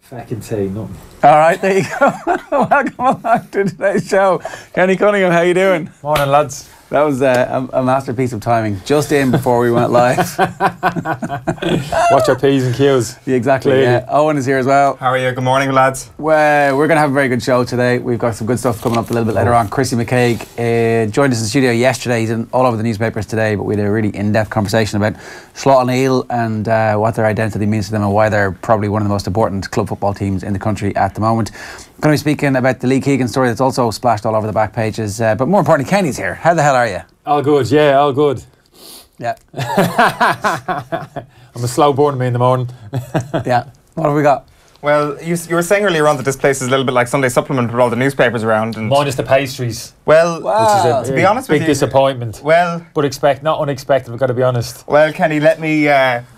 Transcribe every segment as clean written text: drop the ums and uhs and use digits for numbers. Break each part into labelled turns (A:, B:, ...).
A: Fucking tea, nothing.
B: All right, there you go. Welcome along to today's show. Kenny Cunningham, how you doing?
A: Morning, lads.
B: That was a masterpiece of timing. Just in before we went live.
A: Watch our P's and Q's.
B: Yeah, exactly. Yeah. Owen is here as well.
C: How are you? Good morning, lads.
B: Well, we're going to have a very good show today. We've got some good stuff coming up a little bit later on. Chrissy McKaigue joined us in the studio yesterday. He's all over the newspapers today, but we had a really in-depth conversation about Slot O'Neill and what their identity means to them and why they're probably one of the most important club football teams in the country at the moment. Going to be speaking about the Lee Keegan story that's also splashed all over the back pages. But more importantly, Kenny's here. How the hell are you?
A: All good, yeah, all good.
B: Yeah.
A: I'm a slow burn me in the morning.
B: Yeah. What have we got?
C: Well, you were saying earlier on that this place is a little bit like Sunday Supplement with all the newspapers around. And
A: Minus the pastries.
C: Well,
B: wow.
A: Which is
C: to be honest with
A: big
C: you,
A: disappointment.
C: Well,
A: but not unexpected, we've got to be honest.
C: Well, Kenny, let me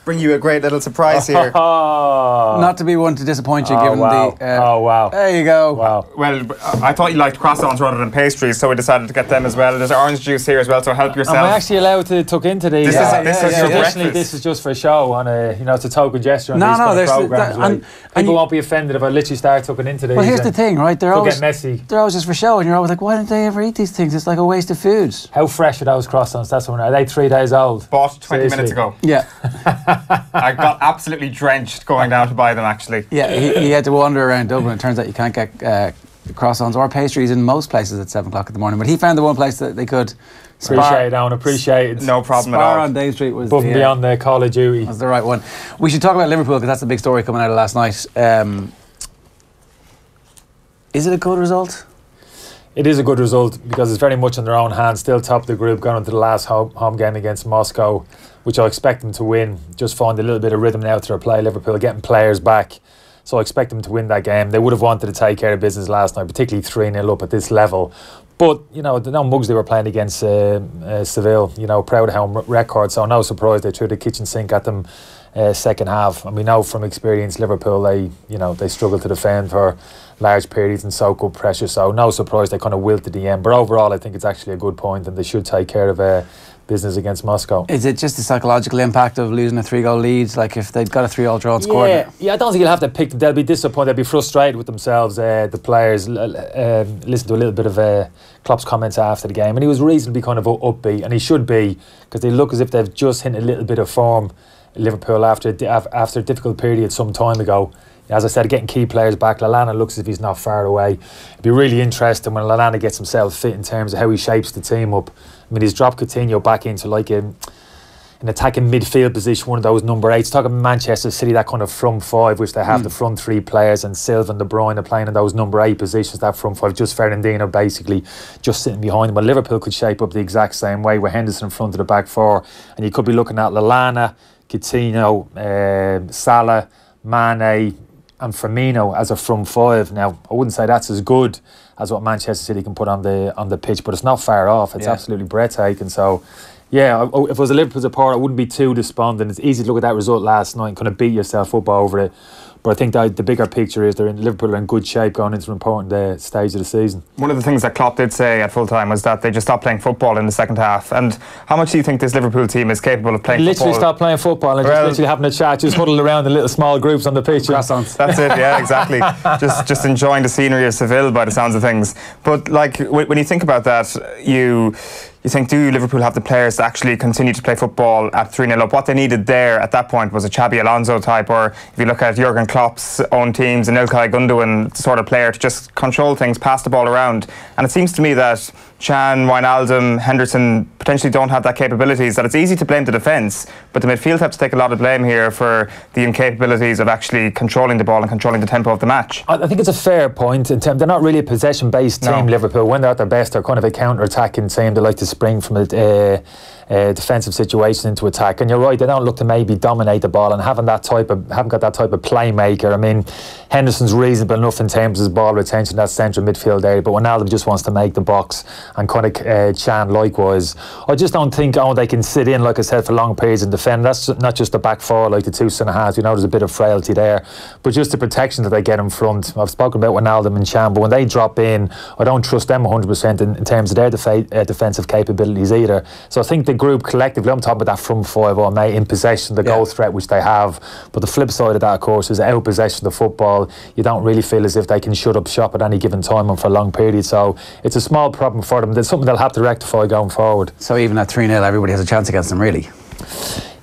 C: bring you a great little surprise here.
B: Not to be one to disappoint you, given
A: wow.
B: the...
A: oh, wow.
B: There you go.
A: Wow.
C: Well, I thought you liked croissants rather than pastries, so we decided to get them as well. There's orange juice here as well, so help yourself.
A: Am I actually allowed to tuck into these?
C: This is your breakfast.
A: This is just for a show, on it's a token gesture on these
B: there's
A: programmes. People won't be offended if I literally start tucking into these.
B: Well, here's the thing, right? They're always
A: get messy.
B: They're always just for show, and you're always like, why don't they ever eat these things? It's like a waste of food.
A: How fresh are those croissants? That's one. Are they 3 days old?
C: Bought 20 minutes ago.
B: Yeah.
C: I got absolutely drenched going down to buy them, actually.
B: Yeah, he had to wander around Dublin. It turns out you can't get croissants or pastries in most places at 7 o'clock in the morning. But he found the one place that they could.
A: Appreciate it.
C: No problem at
B: Spar
C: all.
B: on Dave Street was
A: above and beyond the Call of Duty.
B: Was the right one. We should talk about Liverpool because that's the big story coming out of last night. Is it a good result?
A: It is a good result because it's very much in their own hands. Still top of the group, going into the last home game against Moscow, which I expect them to win. Just find a little bit of rhythm now to their play. Liverpool getting players back, so I expect them to win that game. They would have wanted to take care of business last night, particularly 3-0 up at this level. But the no mugs they were playing against Seville. Proud home record, so no surprise they threw the kitchen sink at them. Second half, and we know from experience Liverpool they struggle to defend for large periods and soak up pressure, so no surprise they kind of wilted the end. But overall I think it's actually a good point and they should take care of business against Moscow.
B: Is it just the psychological impact of losing a 3-goal lead? Like if they'd got a 3-all draw and scored it?
A: Yeah, I don't think you'll have to pick them. They'll be disappointed, they'll be frustrated with themselves, the players. Listen to a little bit of Klopp's comments after the game, and he was reasonably kind of upbeat, and he should be, because they look as if they've just hit a little bit of form, Liverpool, after a difficult period some time ago. As I said, getting key players back. Lallana looks as if he's not far away. It'd be really interesting when Lallana gets himself fit in terms of how he shapes the team up. I mean, he's dropped Coutinho back into like an attacking midfield position, one of those number 8s. Talking Manchester City, that kind of front 5, which they have the front 3 players, and Silva and De Bruyne are playing in those number 8 positions, that front 5, just Fernandinho basically just sitting behind them. But Liverpool could shape up the exact same way with Henderson in front of the back 4, and you could be looking at Lallana, Coutinho, Salah, Mane and Firmino as a front 5. Now, I wouldn't say that's as good as what Manchester City can put on the pitch, but it's not far off. It's absolutely breathtaking. So, yeah, if it was a Liverpool supporter, I wouldn't be too despondent. It's easy to look at that result last night and kind of beat yourself up over it. But I think that the bigger picture is Liverpool are in good shape going into an important stage of the season.
C: One of the things that Klopp did say at full time was that they just stopped playing football in the second half. And how much do you think this Liverpool team is capable of playing
A: literally
C: football?
A: Stopped playing football and just literally having a chat, just huddled around in little small groups on the pitch.
C: That's it, yeah, exactly. just enjoying the scenery of Seville by the sounds of things. But like when you think about that, you think, do Liverpool have the players to actually continue to play football at 3-0 up? What they needed there at that point was a Xabi Alonso type, or if you look at Jurgen Klopp's own teams, an Ilkay Gundogan sort of player to just control things, pass the ball around. And it seems to me that Can, Wijnaldum, Henderson potentially don't have that capabilities, that it's easy to blame the defence, but the midfield have to take a lot of blame here for the incapabilities of actually controlling the ball and controlling the tempo of the match.
A: I think it's a fair point. They're not really a possession-based team, Liverpool. When they're at their best, they're kind of a counter-attacking team. They like to spring from a defensive situation into attack, and you're right, they don't look to maybe dominate the ball and haven't got that type of playmaker. I mean, Henderson's reasonable enough in terms of his ball retention, that central midfield area, but Wijnaldum just wants to make the box, and kind of Chan likewise. I just don't think they can sit in, like I said, for long periods and defend. That's not just the back 4 like the 2 centre halves. There's a bit of frailty there, but just the protection that they get in front. I've spoken about Wijnaldum and Chan, but when they drop in, I don't trust them 100% in terms of their defensive capabilities either. So I think the group collectively, I'm talking about that front five, or mate, in possession, the goal threat which they have. But the flip side of that, of course, is out possession the football. You don't really feel as if they can shut up shop at any given time and for a long period. So it's a small problem for them. That's something they'll have to rectify going forward.
B: So even at 3-0, everybody has a chance against them, really.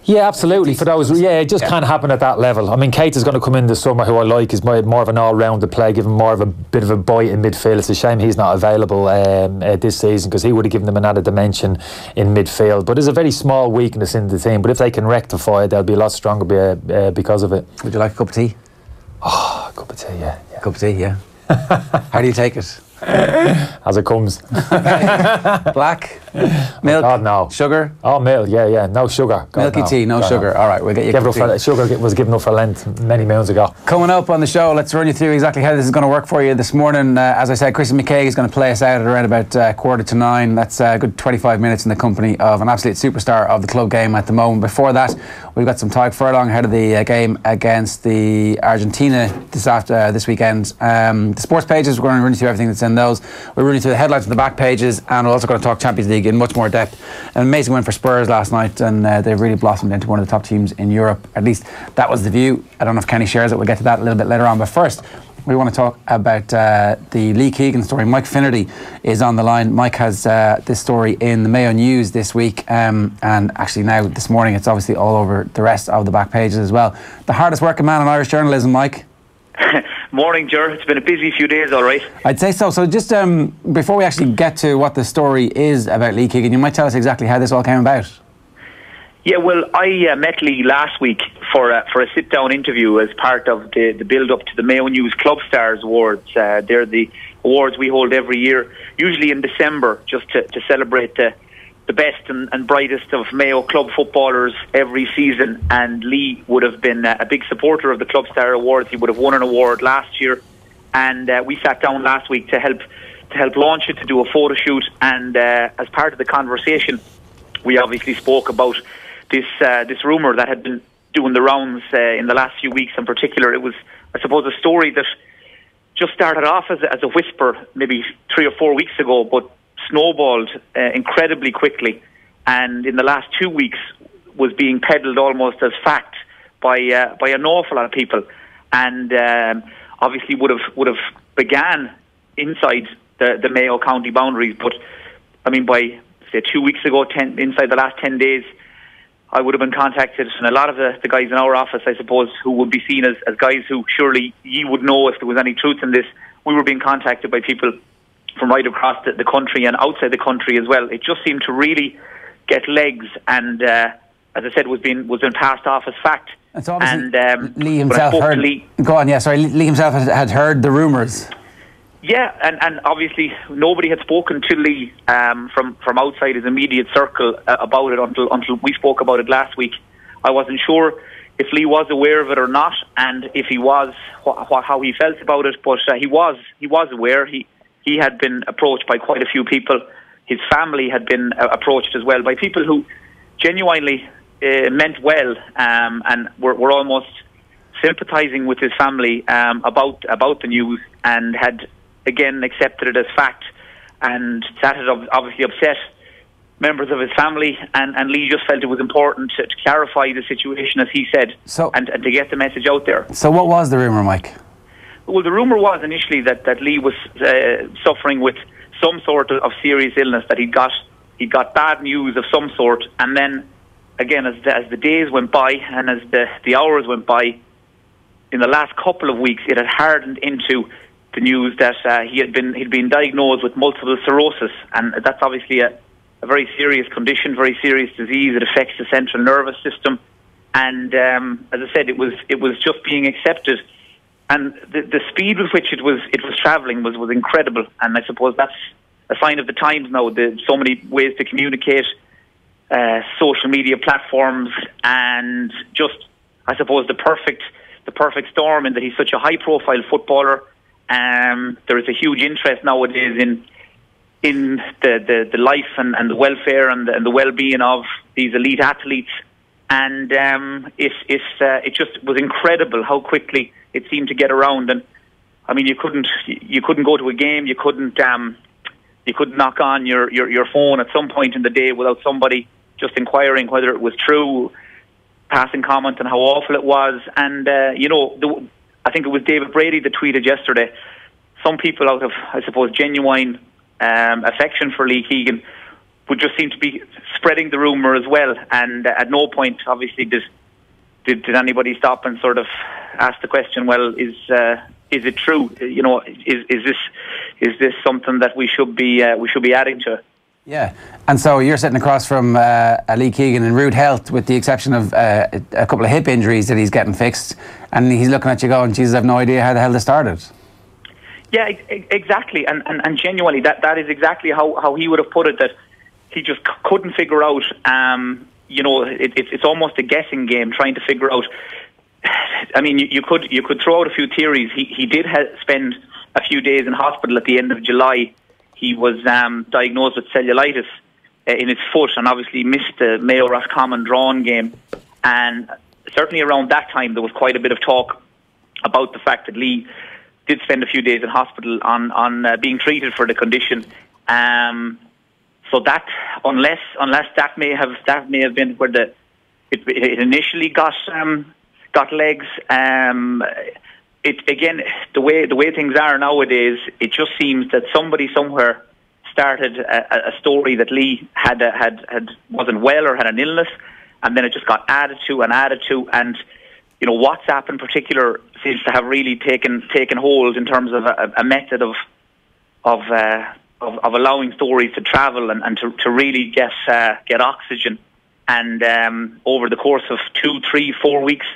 A: Yeah, absolutely. For those, it just can't happen at that level. I mean, Kate is going to come in this summer, who I like, is more of an all-rounded play, give him more of a bit of a bite in midfield. It's a shame he's not available this season, because he would have given them another dimension in midfield. But there's a very small weakness in the team. But if they can rectify it, they'll be a lot stronger because of it.
B: Would you like a cup of tea?
A: Oh, a cup of tea, yeah.
B: Cup of tea, yeah. How do you take it?
A: As it comes.
B: Black? Milk?
A: God, no.
B: Sugar?
A: Oh, milk, yeah. No sugar. God,
B: Milky tea, no sugar. All right, we'll get you
A: sugar was given up for Lent many moons ago.
B: Coming up on the show, let's run you through exactly how this is going to work for you this morning. As I said, Chrissy McKaigue is going to play us out at around about 8:45. That's a good 25 minutes in the company of an absolute superstar of the club game at the moment. Before that, we've got some Tadhg Furlong ahead of the game against the Argentina this weekend. The sports pages, we're going to run you through everything that's in those. We're running through the headlines on the back pages, and we're also going to talk Champions League in much more depth. An amazing win for Spurs last night, and they've really blossomed into one of the top teams in Europe. At least that was the view. I don't know if Kenny shares it. We'll get to that a little bit later on. But first, we want to talk about the Lee Keegan story. Mike Finnerty is on the line. Mike has this story in the Mayo News this week, and actually now this morning it's obviously all over the rest of the back pages as well. The hardest working man in Irish journalism, Mike.
D: Morning, Ger. It's been a busy few days, all right.
B: I'd say so. So just before we actually get to what the story is about Lee Keegan, you might tell us exactly how this all came about.
D: Yeah, well, I met Lee last week for a sit-down interview as part of the build-up to the Mayo News Club Stars Awards. They're the awards we hold every year, usually in December, just to celebrate the best and brightest of Mayo club footballers every season. And Lee would have been a big supporter of the Club Star Awards. He would have won an award last year, and we sat down last week to help launch it, to do a photo shoot. And as part of the conversation, we obviously spoke about this rumour that had been doing the rounds in the last few weeks. In particular, it was, I suppose, a story that just started off as a whisper maybe 3 or 4 weeks ago, but snowballed incredibly quickly, and in the last 2 weeks was being peddled almost as fact by an awful lot of people, and obviously would have began inside the Mayo County boundaries. But I mean, by say 2 weeks ago, inside the last 10 days, I would have been contacted, and a lot of the guys in our office, I suppose, who would be seen as guys who surely ye would know if there was any truth in this, we were being contacted by people from right across the country and outside the country as well. It just seemed to really get legs, and as I said, was being passed off as fact.
B: And so obviously,
D: and
B: Lee himself heard. Go on, yeah. Sorry, Lee himself had heard the rumours.
D: Yeah, and obviously nobody had spoken to Lee from outside his immediate circle about it until we spoke about it last week. I wasn't sure if Lee was aware of it or not, and if he was, how he felt about it. But he was aware. He had been approached by quite a few people. His family had been approached as well by people who genuinely meant well, and were almost sympathising with his family about the news, and had again accepted it as fact. And that had obviously upset members of his family, and Lee just felt it was important to clarify the situation, as he said, and to get the message out there.
B: So what was the rumour, Mike?
D: Well, the rumour was initially that Lee was suffering with some sort of serious illness, that he got bad news of some sort, and then again, as the days went by and as the hours went by, in the last couple of weeks, it had hardened into the news that he'd been diagnosed with multiple sclerosis, and that's obviously a very serious condition, very serious disease. It affects the central nervous system, and as I said, it was just being accepted. And the speed with which it was travelling was incredible, and I suppose that's a sign of the times now. There's so many ways to communicate, social media platforms, and just, I suppose, the perfect storm in that he's such a high-profile footballer. There is a huge interest nowadays in the life and the welfare and the well-being of these elite athletes, and it just was incredible how quickly it seemed to get around. And I mean, you couldn't go to a game, you couldn't knock on your phone at some point in the day without somebody just inquiring whether it was true, passing comment on how awful it was. And, I think it was David Brady that tweeted yesterday, some people out of, I suppose, genuine affection for Lee Keegan would just seem to be spreading the rumour as well. And at no point, obviously, did anybody stop and sort of ask the question, well, is it true? Is this something that we should be adding to?
B: Yeah, and so you're sitting across from Lee Keegan in rude health, with the exception of a couple of hip injuries that he's getting fixed, and he's looking at you going, Jesus, I have no idea how the hell this started.
D: Yeah, exactly, and genuinely, that is exactly how he would have put it, that he just couldn't figure out, it's almost a guessing game, trying to figure out. I mean, you could throw out a few theories. He did spend a few days in hospital at the end of July. He was diagnosed with cellulitis in his foot, and obviously missed the Mayo Roscommon drawn game. And certainly around that time, there was quite a bit of talk about the fact that Lee did spend a few days in hospital on being treated for the condition. So that, unless that may have been where it initially got legs. Again, the way things are nowadays, it just seems that somebody somewhere started a story that Lee had wasn't well or had an illness, and then it just got added to, and WhatsApp in particular seems to have really taken hold in terms of a method of allowing stories to travel and to really get oxygen. And over the course of 2, 3, 4 weeks,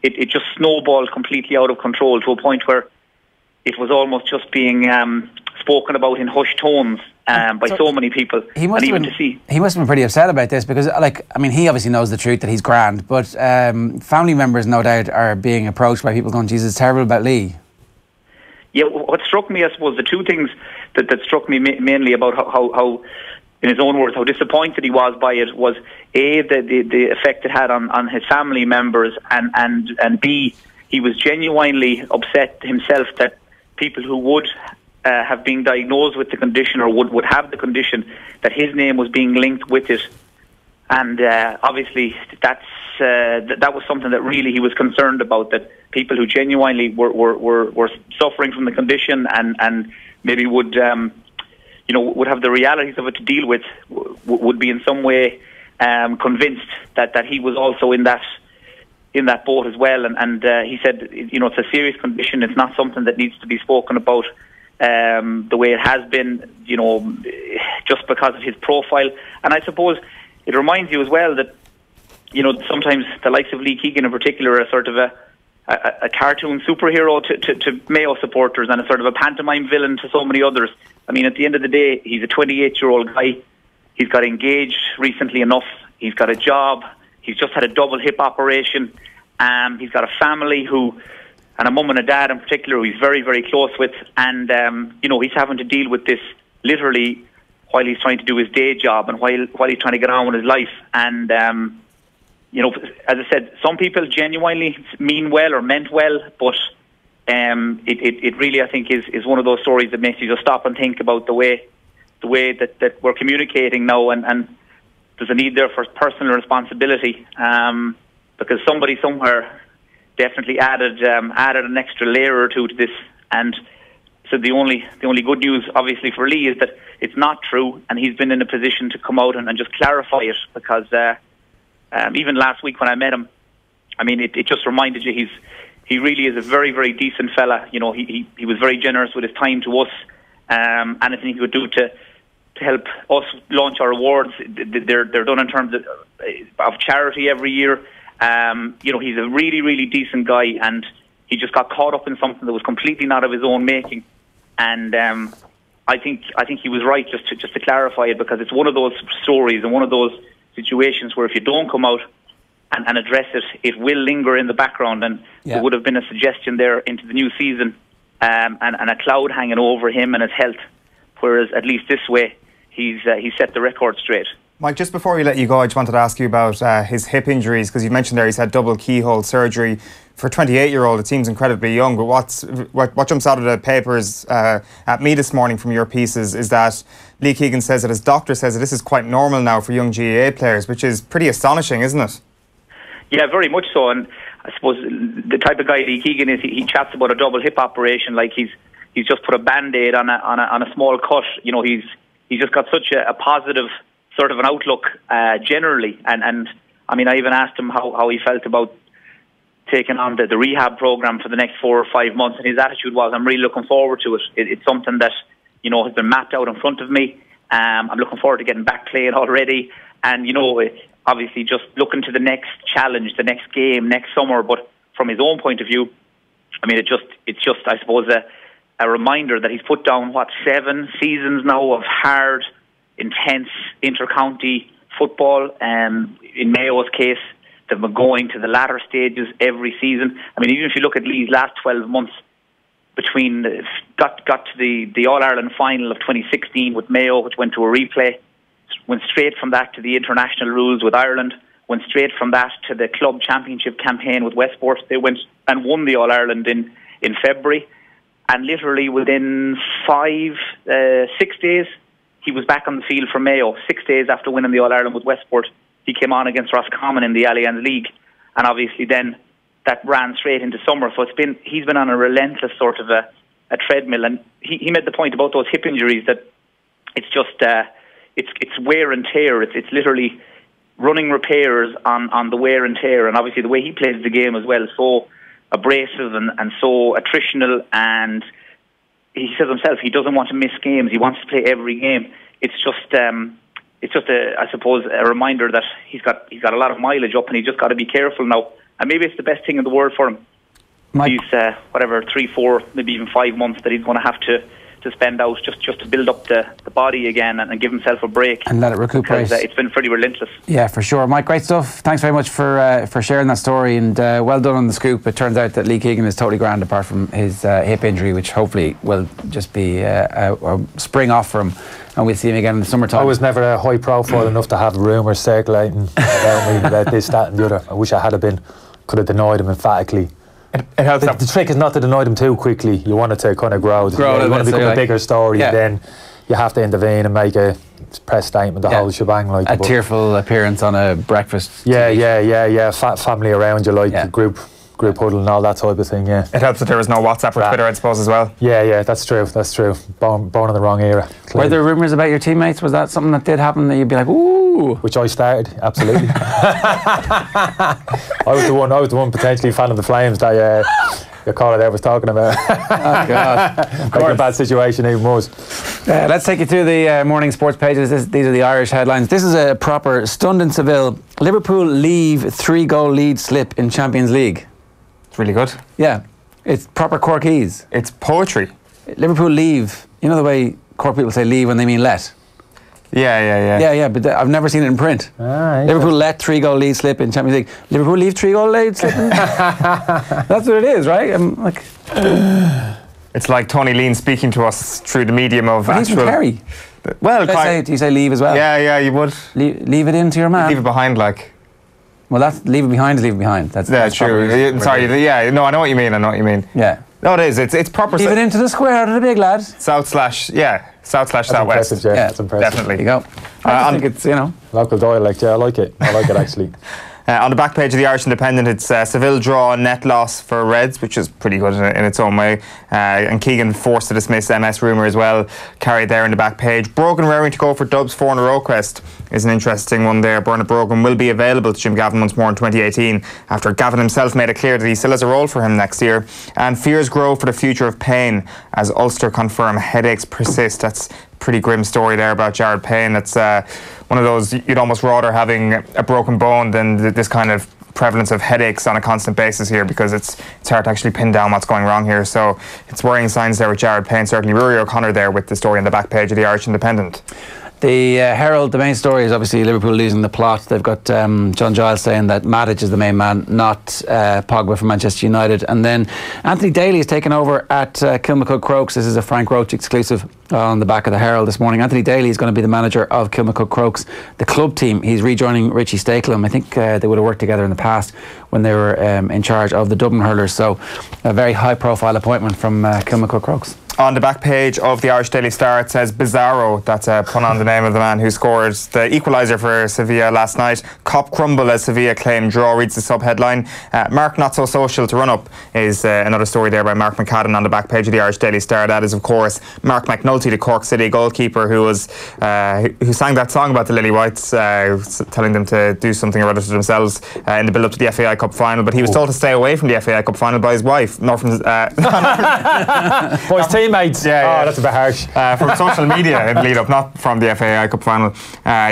D: it just snowballed completely out of control, to a point where it was almost just being spoken about in hushed tones by so many people. He must have
B: been pretty upset about this, because, he obviously knows the truth that he's grand, but family members, no doubt, are being approached by people going, Jesus, it's terrible about Lee.
D: Yeah, what struck me, I suppose, the two things that struck me mainly about how, in his own words, how disappointed he was by it was, A, the effect it had on his family members, and B, he was genuinely upset himself that people who would have been diagnosed with the condition, or would have the condition, that his name was being linked with it. And obviously that was something that really he was concerned about, that people who genuinely were suffering from the condition and maybe would have the realities of it to deal with, would be in some way convinced that he was also in that boat as well. And he said, it's a serious condition. It's not something that needs to be spoken about the way it has been, just because of his profile. And I suppose it reminds you as well that, sometimes the likes of Lee Keegan in particular are sort of a cartoon superhero to Mayo supporters, and a sort of a pantomime villain to so many others. I mean, at the end of the day, he's a 28-year-old guy. He's got engaged recently enough. He's got a job. He's just had a double hip operation. He's got a family and a mum and a dad in particular, who he's very, very close with. And, he's having to deal with this literally while he's trying to do his day job, and while he's trying to get on with his life. And, as I said, some people genuinely mean well or meant well, but it really, I think, is one of those stories that makes you just stop and think about the way that we're communicating now, and there's a need there for personal responsibility, because somebody somewhere definitely added an extra layer or two to this. And so the only good news, obviously, for Lee is that it's not true, and he's been in a position to come out and just clarify it, because even last week when I met him, I mean, it just reminded you he really is a very, very decent fella. He was very generous with his time to us. Anything he would do to help us launch our awards, they're done in terms of charity every year. He's a really, really decent guy, and he just got caught up in something that was completely not of his own making. And I think he was right just to clarify it, because it's one of those stories and one of those situations where if you don't come out and address it, it will linger in the background, and there would have been a suggestion there into the new season, and a cloud hanging over him and his health. Whereas at least this way, he's set the record straight.
C: Mike, just before we let you go, I just wanted to ask you about his hip injuries, because you mentioned there he's had double keyhole surgery. For a 28-year-old, it seems incredibly young, but what jumps out of the papers at me this morning from your pieces is that Lee Keegan says that his doctor says that this is quite normal now for young GAA players, which is pretty astonishing, isn't it?
D: Yeah, very much so. And I suppose the type of guy Lee Keegan is, he chats about a double hip operation like he's just put a band-aid on a small cut. You know, he's just got such a positive sort of an outlook generally. And I mean, I even asked him how he felt about taking on the rehab program for the next 4 or 5 months, and his attitude was, I'm really looking forward to it. It's something that, you know, has been mapped out in front of me. I'm looking forward to getting back playing already, and, you know, obviously just looking to the next challenge, the next game, next summer. But from his own point of view, I mean, it's just I suppose a reminder that he's put down 7 seasons now of hard, intense inter-county football. In Mayo's case, they've been going to the latter stages every season. I mean, even if you look at Lee's last 12 months, between got to the All-Ireland final of 2016 with Mayo, which went to a replay, went straight from that to the international rules with Ireland, went straight from that to the club championship campaign with Westport. They went and won the All-Ireland in February, and literally within 6 days, he was back on the field for Mayo. 6 days after winning the All-Ireland with Westport, he came on against Roscommon in the Allianz League, and obviously then that ran straight into summer. So he's been on a relentless sort of a treadmill, and he made the point about those hip injuries that it's just it's wear and tear. It's literally running repairs on the wear and tear, and obviously the way he plays the game as well, so abrasive and so attritional, and he says himself he doesn't want to miss games. He wants to play every game. It's just I suppose a reminder that he's got a lot of mileage up, and he's just got to be careful now. And maybe it's the best thing in the world for him. These 3, 4, maybe even 5 months that he's going to have to spend out just to build up the body again and give himself a break
B: and let it recuperate.
D: It's been pretty relentless.
B: Yeah, for sure. Mike, great stuff. Thanks very much for sharing that story, and well done on the scoop. It turns out that Lee Keegan is totally grand apart from his hip injury, which hopefully will just be a spring off for him, and we'll see him again in the summertime.
A: I was never a high profile enough to have rumours circulating about me about this, that and the other. I wish I had been. Could have denied him emphatically.
C: It helps.
A: The trick is not to deny them too quickly. You want it to kind of grow. You want to become a bigger story, then you have to intervene and make a press statement, the whole shebang. Like
B: a tearful appearance on a breakfast.
A: Family around you, like group huddle and all that type of thing. Yeah,
C: it helps that there was no WhatsApp or Twitter, I suppose, as well.
A: Yeah, that's true. Born in the wrong era.
B: Clearly. Were there rumours about your teammates? Was that something that did happen that you'd be like, ooh?
A: Which I started, absolutely. I was the one potentially fan of the Flames that your caller there was talking about.
B: Oh God!
A: Like a bad situation even was.
B: Let's take you through the morning sports pages. These are the Irish headlines. This is a proper stunned in Seville. Liverpool leave 3-goal lead slip in Champions League.
C: Really good.
B: Yeah, it's proper Corkese.
C: It's poetry.
B: Liverpool leave. You know the way Cork people say leave when they mean let? Yeah, but I've never seen it in print. Liverpool let 3-goal lead slip in Champions League. Liverpool leave 3-goal lead slip in? That's what it is, right? I'm like...
C: It's like Tony Lean speaking to us through the medium of
B: actual... He's from Kerry.
C: Well,
B: do you say leave as well?
C: Yeah, you would.
B: Leave it in to your man.
C: Leave it behind, like...
B: Well, that's leave it behind is leave it behind. That's
C: true. Sorry, no, I know what you mean.
B: Yeah.
C: No, it is. It's proper.
B: Leave it into the square to the big lad.
C: South/southwest.
A: Yeah, that's impressive.
C: Definitely.
B: There you go. I think it's,
A: local dialect. Yeah, I like it actually.
C: On the back page of the Irish Independent, it's Seville draw net loss for Reds, which is pretty good in its own way. And Keegan forced to dismiss MS rumour as well, carried there in the back page. Brogan raring to go for Dub's 4 in a row quest is an interesting one there. Bernard Brogan will be available to Jim Gavin once more in 2018 after Gavin himself made it clear that he still has a role for him next year. And fears grow for the future of Payne as Ulster confirm headaches persist. That's a pretty grim story there about Jared Payne. It's one of those you'd almost rather having a broken bone than this kind of prevalence of headaches on a constant basis here, because it's hard to actually pin down what's going wrong here. So it's worrying signs there with Jared Payne. Certainly Rory O'Connor there with the story on the back page of the Irish Independent.
B: The Herald, the main story is obviously Liverpool losing the plot. They've got John Giles saying that Matic is the main man, not Pogba from Manchester United. And then Anthony Daly is taking over at Kilmacud Crokes. This is a Frank Roach exclusive on the back of the Herald this morning. Anthony Daly is going to be the manager of Kilmacud Crokes, the club team. He's rejoining Richie Stakelum. I think they would have worked together in the past when they were in charge of the Dublin Hurlers. So a very high profile appointment from Kilmacud Crokes.
C: On the back page of the Irish Daily Star, it says Bizarro. That's a pun on the name of the man who scored the equaliser for Sevilla last night. Cop crumble as Sevilla claim draw, reads the sub-headline. Mark Not So Social to run up is another story there by Mark McCadden on the back page of the Irish Daily Star. That is, of course, Mark McNulty, the Cork City goalkeeper who sang that song about the Lily Whites, telling them to do something or other to themselves in the build-up to the FAI Cup final. But he was told to stay away from the FAI Cup final by his wife, not from
A: his teammates.
C: Yeah,
A: that's a bit harsh.
C: From social media in lead up, not from the FAI Cup final.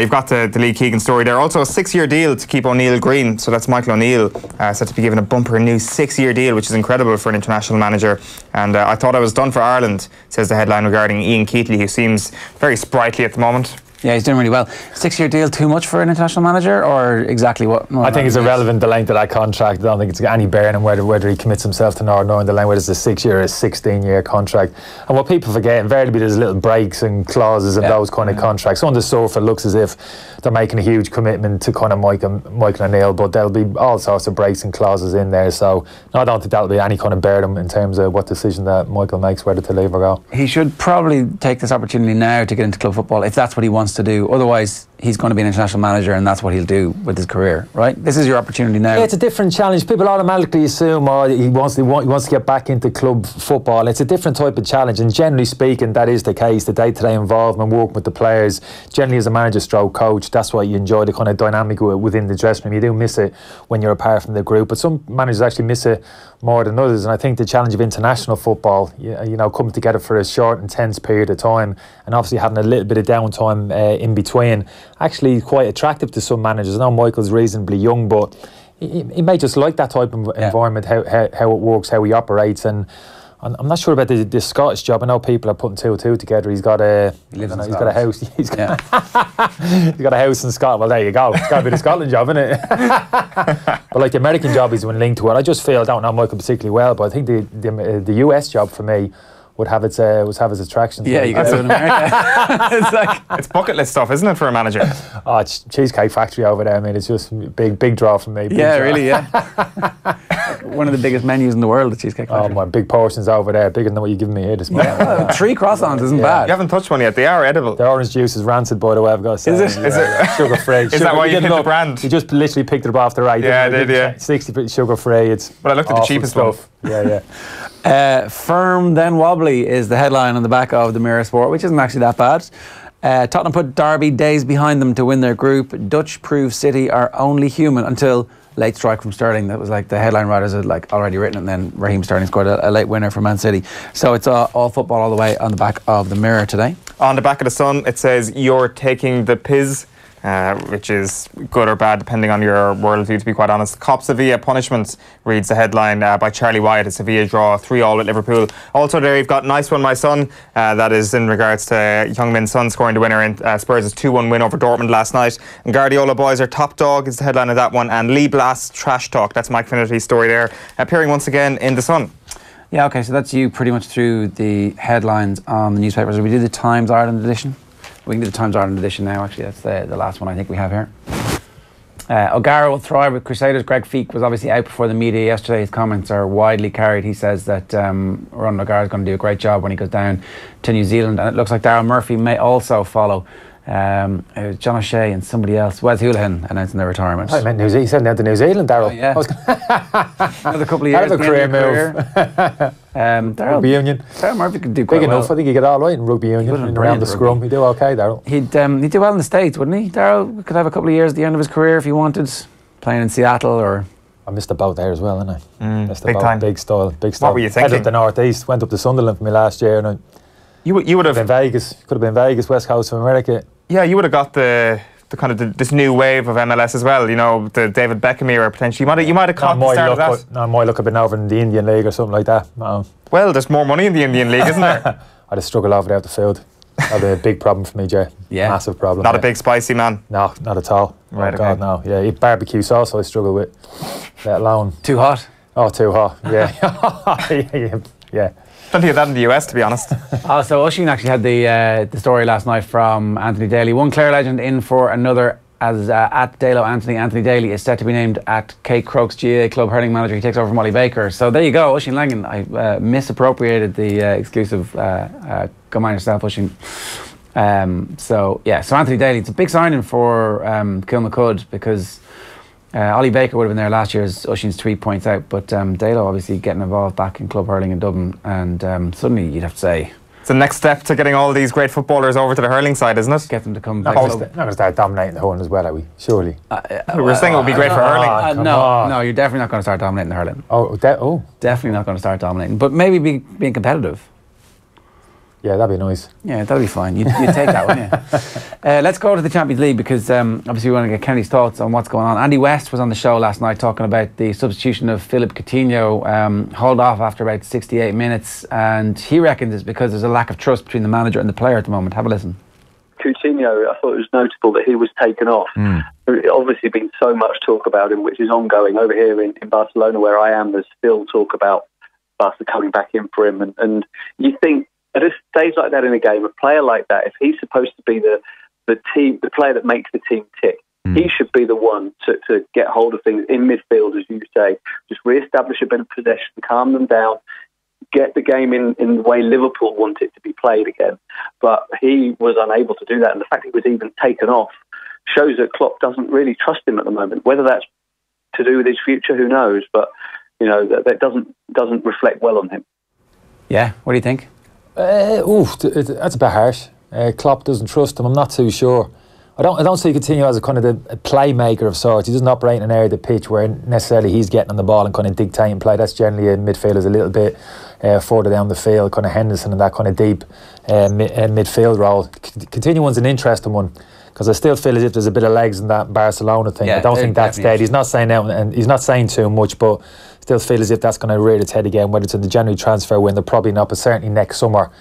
C: You've got the Lee Keegan story there. Also a 6-year deal to keep O'Neill green. So that's Michael O'Neill set to be given a bumper new 6-year deal, which is incredible for an international manager. And I thought I was done for Ireland, says the headline regarding Ian Keatley, who seems very sprightly at the moment.
B: Yeah, he's doing really well. 6-year deal too much for an international manager, or exactly what?
A: I think it's irrelevant, the length of that contract. I don't think it's got any bearing on whether he commits himself to Northern Ireland, whether it's a 6-year or a 16-year contract. And what people forget, invariably there's little breaks and clauses and those kind of contracts. On the sofa, it looks as if they're making a huge commitment to kind of Michael O'Neill, but there'll be all sorts of breaks and clauses in there. So no, I don't think that'll be any kind of bearing in terms of what decision that Michael makes, whether to leave or go.
B: He should probably take this opportunity now to get into club football if that's what he wants to do. Otherwise, he's going to be an international manager, and that's what he'll do with his career, right? This is your opportunity now.
A: Yeah, it's a different challenge. People automatically assume, he wants to get back into club football. It's a different type of challenge, and generally speaking, that is the case. The day-to-day involvement, working with the players, generally as a manager stroke coach, that's why you enjoy the kind of dynamic within the dressing room. You do miss it when you're apart from the group, but some managers actually miss it more than others. And I think the challenge of international football, you know, coming together for a short, intense period of time, and obviously having a little bit of downtime in between, actually quite attractive to some managers. I know Michael's reasonably young, but he may just like that type of environment, how it works, how he operates. And I'm not sure about the Scottish job. I know people are putting 2 and 2 together. He's got a house. He's got a house in Scotland. Well, there you go. It's got to be the Scotland job, isn't it? But like the American job, he's been linked to it. I just feel, I don't know Michael particularly well, but I think the US job for me would have its attractions.
B: Yeah, you got to in America.
C: It's bucket list stuff, isn't it, for a manager?
A: Oh, it's Cheesecake Factory over there. I mean, it's just big draw for me.
B: Yeah, really, yeah. One of the biggest menus in the world, the Cheesecake Factory.
A: Oh, my big portions over there, bigger than what you're giving me here this morning.
B: Yeah, 3 croissants isn't bad.
C: You haven't touched one yet. They are edible.
A: The orange juice is rancid, by the way, I've got to say.
C: Is it?
A: Sugar free.
C: Is that why you picked the brand?
A: You just literally picked it up off the right.
C: Yeah, I did, yeah.
A: 60% sugar free.
C: But I looked at the cheapest stuff.
A: Yeah.
B: Firm then wobbly is the headline on the back of the Mirror Sport, which isn't actually that bad. Tottenham put Derby days behind them to win their group. Dutch prove City are only human until late strike from Sterling. That was like the headline writers had like already written, and then Raheem Sterling scored a late winner for Man City. So it's all football all the way on the back of the Mirror today.
C: On the back of the Sun, it says you're taking the piss. Which is good or bad depending on your worldview, to be quite honest. Cop Sevilla punishments reads the headline by Charlie Wyatt. A Sevilla draw 3-3 with Liverpool. Also there you've got Nice One My Son. That is in regards to Young Min Son scoring the winner in Spurs' 2-1 win over Dortmund last night. And Guardiola boys are top dog is the headline of that one. And Lee Blass trash talk. That's Mike Finnerty's story there, appearing once again in the Sun.
B: Yeah, okay, so that's you pretty much through the headlines on the newspapers. We do the Times Ireland edition. We can do the Times Ireland edition now, actually. That's the last one I think we have here. O'Gara will thrive with Crusaders. Greg Feek was obviously out before the media yesterday. His comments are widely carried. He says that Ron O'Gara is going to do a great job when he goes down to New Zealand. And it looks like Darryl Murphy may also follow. John O'Shea and somebody else, Wes Houlihan, announcing their retirement.
A: I meant New Zealand. He said down to New Zealand, Darryl.
B: Oh, yeah. Another couple of years.
A: Out of a career move. Rugby union.
B: Darryl Murphy could do quite
A: big
B: well.
A: enough. I think he get all right in rugby union and around the scrum. He'd do okay, Darryl.
B: He'd do well in the States, wouldn't he? Darryl could have a couple of years at the end of his career if he wanted, playing in Seattle or.
A: I missed the boat there as well, didn't I? Missed the
C: big
A: boat.
C: time.
A: Big style.
C: What were you thinking?
A: Headed up the North East. Went up to Sunderland for me last year, and
C: you would have
A: been Vegas. Could have been Vegas, West Coast of America.
C: Yeah, you would have got the kind of this new wave of MLS as well. You know, the David Beckham era potentially. You might have caught the start of that.
A: No, my luck have been over in the Indian League or something like that.
C: Well, there's more money in the Indian League, isn't there?
A: I'd have struggled over there out the field. That'd be a big problem for me, Jay.
B: Yeah.
A: Massive problem.
C: Not a big spicy man.
A: No, not at all.
C: Right,
A: Oh, God, no. Yeah, barbecue sauce I struggle with, let alone.
B: Too hot?
A: Oh, too hot. Yeah. Yeah.
C: Plenty of that in the US, to be honest.
B: So Oisín actually had the story last night from Anthony Daly. One Clare legend in for another, as at Dalo Anthony. Anthony Daly is set to be named at Kate Croke's GA club hurling manager. He takes over from Ollie Baker. So there you go, Oisín Langan. I misappropriated the exclusive. Go mind yourself, Oisín. So Anthony Daly, it's a big signing for Kilmacud, because Ollie Baker would have been there last year, as Oisín's tweet points out, but Dalo obviously getting involved back in club hurling in Dublin, and suddenly you'd have to say
C: It's the next step to getting all these great footballers over to the hurling side, isn't it?
B: get them to come back.
A: Not going to start dominating the hurling as well, are we? Surely.
C: We're saying it would be great for hurling.
B: No, you're definitely not going to start dominating the hurling. Definitely not going to start dominating, but maybe being competitive.
A: Yeah, that'd be nice.
B: Yeah, that'll be fine. You'd take that, wouldn't you? Let's go to the Champions League, because obviously we want to get Kenny's thoughts on what's going on. Andy West was on the show last night talking about the substitution of Philippe Coutinho, hauled off after about 68 minutes, and he reckons it's because there's a lack of trust between the manager and the player at the moment. Have a listen.
E: Coutinho, I thought it was notable that he was taken off. There's obviously been so much talk about him, which is ongoing. Over here in Barcelona, where I am, there's still talk about Barca coming back in for him, and you think, at a stage like that in a game, a player like that, if he's supposed to be the player that makes the team tick, he should be the one to get hold of things in midfield, as you say. Just re-establish a bit of possession, calm them down, get the game in the way Liverpool want it to be played again. But he was unable to do that, and the fact he was even taken off shows that Klopp doesn't really trust him at the moment. Whether that's to do with his future, who knows? But that doesn't reflect well on him.
B: Yeah, what do you think?
A: That's a bit harsh. Klopp doesn't trust him. I'm not too sure. I don't see Coutinho as a kind of a playmaker of sorts. He doesn't operate in an area of the pitch where necessarily he's getting on the ball and kind of dictating play. That's generally a midfielder's a little bit further down the field, kind of Henderson and that kind of deep midfield role. Coutinho one's an interesting one, because I still feel as if there's a bit of legs in that Barcelona thing.
B: Yeah,
A: I don't think that's dead. He's not saying out, and he's not saying too much, but still feel as if that's going to rear its head again, whether it's in the January transfer window, probably not, but certainly next summer.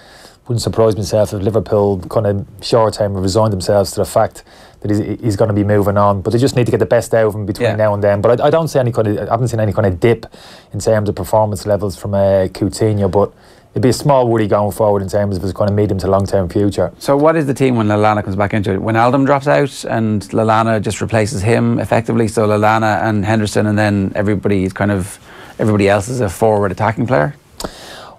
A: Wouldn't surprise myself if Liverpool kind of short term resigned themselves to the fact that he's going to be moving on, but they just need to get the best out of him between now and then. But I don't see I haven't seen any kind of dip in terms of performance levels from Coutinho, but it'd be a small worry going forward in terms of his kind of medium to long term future. So
B: what is the team when Lallana comes back into it? When Aldum drops out and Lallana just replaces him effectively, so Lallana and Henderson, and then everybody else is a forward attacking player?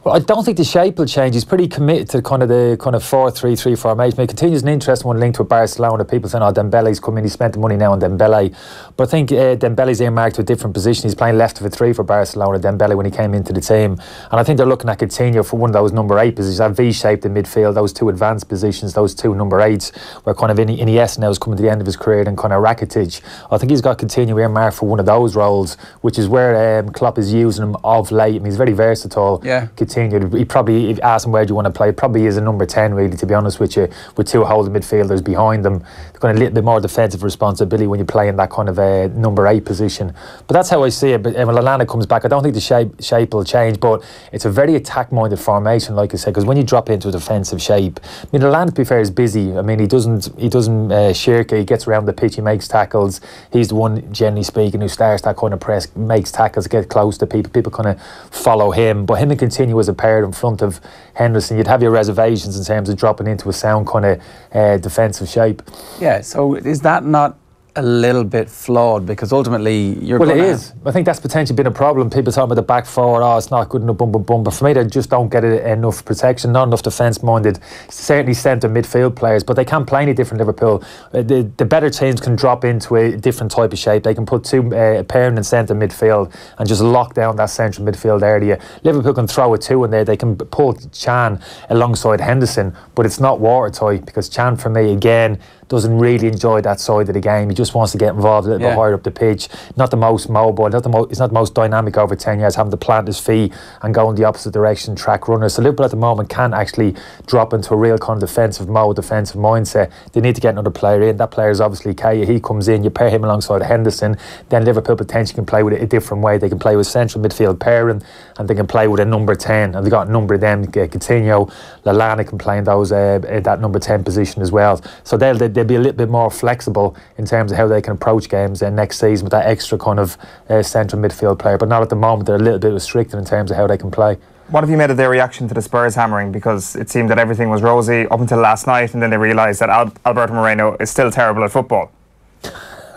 A: Well, I don't think the shape will change. He's pretty committed to kind of the 4-3-3 formation. It continues an interesting one linked with Barcelona. People saying, Dembele's come in, he spent the money now on Dembele. But I think Dembele's earmarked to a different position. He's playing left of a 3 for Barcelona, Dembele, when he came into the team. And I think they're looking at Coutinho for one of those number 8 positions, that V-shaped in midfield, those 2 advanced positions, those 2 number 8s, where kind of Iniesta now is coming to the end of his career, and kind of Rakitic. I think he's got Coutinho earmarked for one of those roles, which is where Klopp is using him of late. I mean, he's very versatile. Yeah. Coutinho, he probably, if you ask him where do you want to play, probably is a number 10 really, to be honest with you, with 2 holding midfielders behind them. They're kind of a little bit more defensive responsibility when you play in that kind of number 8 position. But that's how I see it. But when Lallana comes back, I don't think the shape will change, but it's a very attack-minded formation, like I said, because when you drop into a defensive shape, I mean, Lallana, to be fair, is busy. I mean, he doesn't shirk it. He gets around the pitch, he makes tackles. He's the one, generally speaking, who starts that kind of press, makes tackles, get close to people. People kind of follow him. But him and Coutinho as a pair in front of Henderson, you'd have your reservations in terms of dropping into a sound kind of defensive shape. Yeah, so is that not a little bit flawed? Because ultimately you're it is. I think that's potentially been a problem. People talking about the back four, it's not good enough, but for me they just don't get enough protection, not enough defence minded, certainly centre midfield players, but they can't play any different. Liverpool, the better teams can drop into a different type of shape. They can put 2 permanent centre midfield and just lock down that central midfield area. Liverpool can throw a 2 in there. They can pull Chan alongside Henderson, but it's not watertight, because Chan, for me, again, doesn't really enjoy that side of the game. He just just wants to get involved a little bit higher up the pitch. Not the most mobile, he's not the most dynamic over 10 yards, having to plant his feet and go in the opposite direction, track runners. So Liverpool at the moment can't actually drop into a real kind of defensive mode, defensive mindset. They need to get another player in. That player is obviously Kaya. He comes in, you pair him alongside Henderson, then Liverpool potentially can play with it a different way. They can play with central midfield pairing, and they can play with a number 10, and they got a number of them. Coutinho, Lallana can play in those that number 10 position as well. So they'll be a little bit more flexible in terms of how they can approach games next season with that extra kind of central midfield player. But not at the moment. They're a little bit restricted in terms of how they can play.
C: What have you made of their reaction to the Spurs hammering? Because it seemed that everything was rosy up until last night, and then they realised that Alberto Moreno is still terrible at football.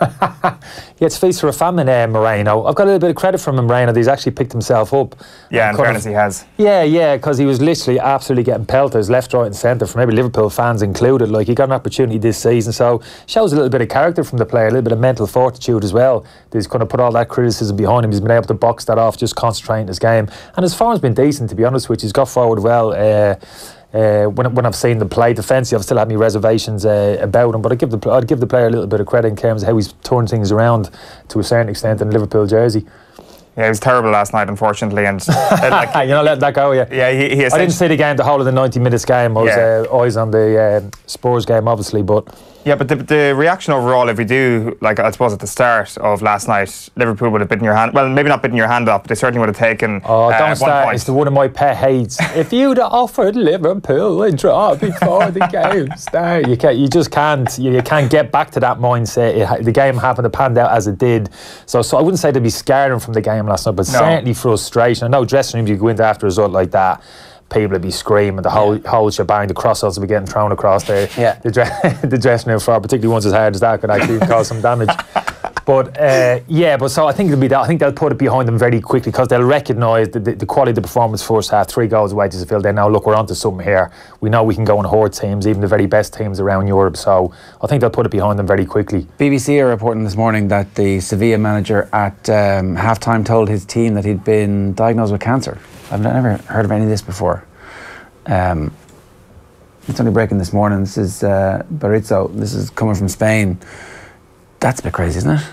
A: Yeah, it's feast for a famine, Moreno. I've got a little bit of credit from Moreno that he's actually picked himself up.
C: Yeah, in fairness he has.
A: Yeah, because he was literally absolutely getting pelters left, right and centre, from maybe Liverpool fans included. Like, he got an opportunity this season, so shows a little bit of character from the player, a little bit of mental fortitude as well. He's kind of put all that criticism behind him. He's been able to box that off, just concentrating his game. And his form's been decent, to be honest with you. He's got forward well. When I've seen them play defensively, I've still had my reservations about him, but I'd give the player a little bit of credit in terms of how he's turned things around to a certain extent in the Liverpool jersey.
C: Yeah, he was terrible last night, unfortunately, and
A: you're not letting that go, yeah.
C: Yeah, he
A: I didn't see the game, the whole of the 90 minutes game. I was eyes on the Spurs game, obviously, but.
C: Yeah, but the reaction overall, if we do, like I suppose at the start of last night, Liverpool would have bitten your hand. Well, maybe not bitten your hand off, but they certainly would have taken.
A: Oh, don't start! It's one of my pet hates. If you'd offered Liverpool a draw before the game started, you just can't. You can't get back to that mindset. The game happened to pan out as it did. So I wouldn't say they'd be scaring from the game last night, but certainly frustration. I know dressing rooms, you go into after a result like that, people would be screaming, the whole shebang, the crossouts would be getting thrown across the dressing room floor, particularly ones as hard as that could actually cause some damage. But so I think it'll be that. I think they'll put it behind them very quickly because they'll recognise the quality of the performance first half. 3 goals away to Seville. They now look, we're onto something here. We know we can go and hoard teams, even the very best teams around Europe. So I think they'll put it behind them very quickly.
B: BBC are reporting this morning that the Sevilla manager at half-time told his team that he'd been diagnosed with cancer. I've never heard of any of this before. It's only breaking this morning. This is Barizzo. This is coming from Spain. That's a bit crazy, isn't it?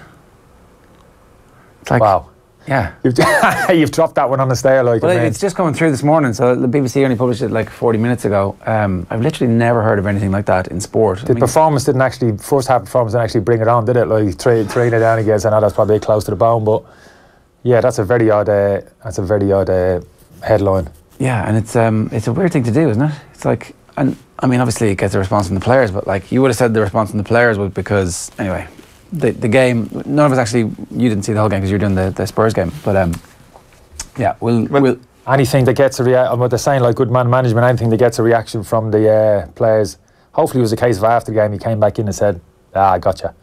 B: It's like,
A: wow.
B: Yeah.
A: You've dropped that one on the stair, like.
B: Well, it's just coming through this morning, so the BBC only published it like 40 minutes ago. I've literally never heard of anything like that in sport.
A: Performance didn't actually, first half performance didn't actually bring it on, did it? Like, 3-0 down against, I know that's probably close to the bone, but yeah, that's a very odd headline.
B: Yeah, and it's a weird thing to do, isn't it? It's like, and I mean, obviously it gets a response from the players, but like, you would have said the response from the players was because, anyway, the game, none of us actually, you didn't see the whole game because you were doing the Spurs game, but yeah, we'll
A: anything that gets a reaction, what they're saying, like good man management, anything that gets a reaction from the players. Hopefully it was a case of after the game he came back in and said, I gotcha.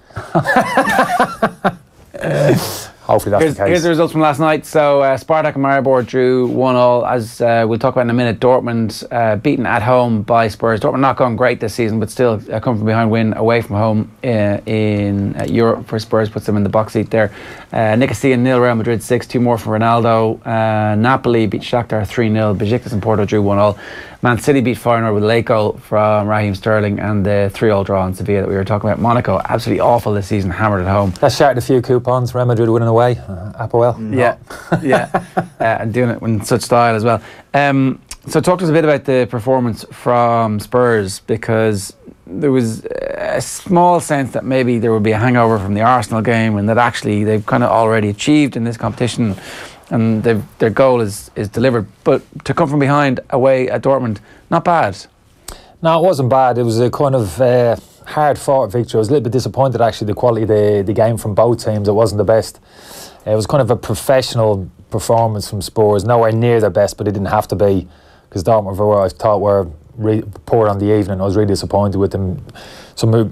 A: Hopefully that's the case.
B: Here's the results from last night. So Spartak and Maribor drew 1-1. As we'll talk about in a minute, Dortmund beaten at home by Spurs. Dortmund not going great this season, but still a come from behind win away from home in Europe for Spurs, puts them in the box seat there. Nicosia 0, Real Madrid 6, 2 more from Ronaldo. Napoli beat Shakhtar 3-0. Besiktas and Porto drew 1-1. Man City beat Feyenoord with a late goal from Raheem Sterling, and the 3-3 draw in Sevilla that we were talking about. Monaco, absolutely awful this season, hammered at home.
A: That's shattered a few coupons. Real Madrid winning away. Apoel.
B: Yeah. And doing it in such style as well. So talk to us a bit about the performance from Spurs, because there was a small sense that maybe there would be a hangover from the Arsenal game, and that actually they've kind of already achieved in this competition, and their goal is delivered. But to come from behind away at Dortmund, not bad.
A: No, it wasn't bad. It was a kind of hard-fought victory. I was a little bit disappointed, actually, the quality of the game from both teams. It wasn't the best. It was kind of a professional performance from Spurs, nowhere near their best, but it didn't have to be, because Dortmund, I thought, were poor on the evening. I was really disappointed with them. Some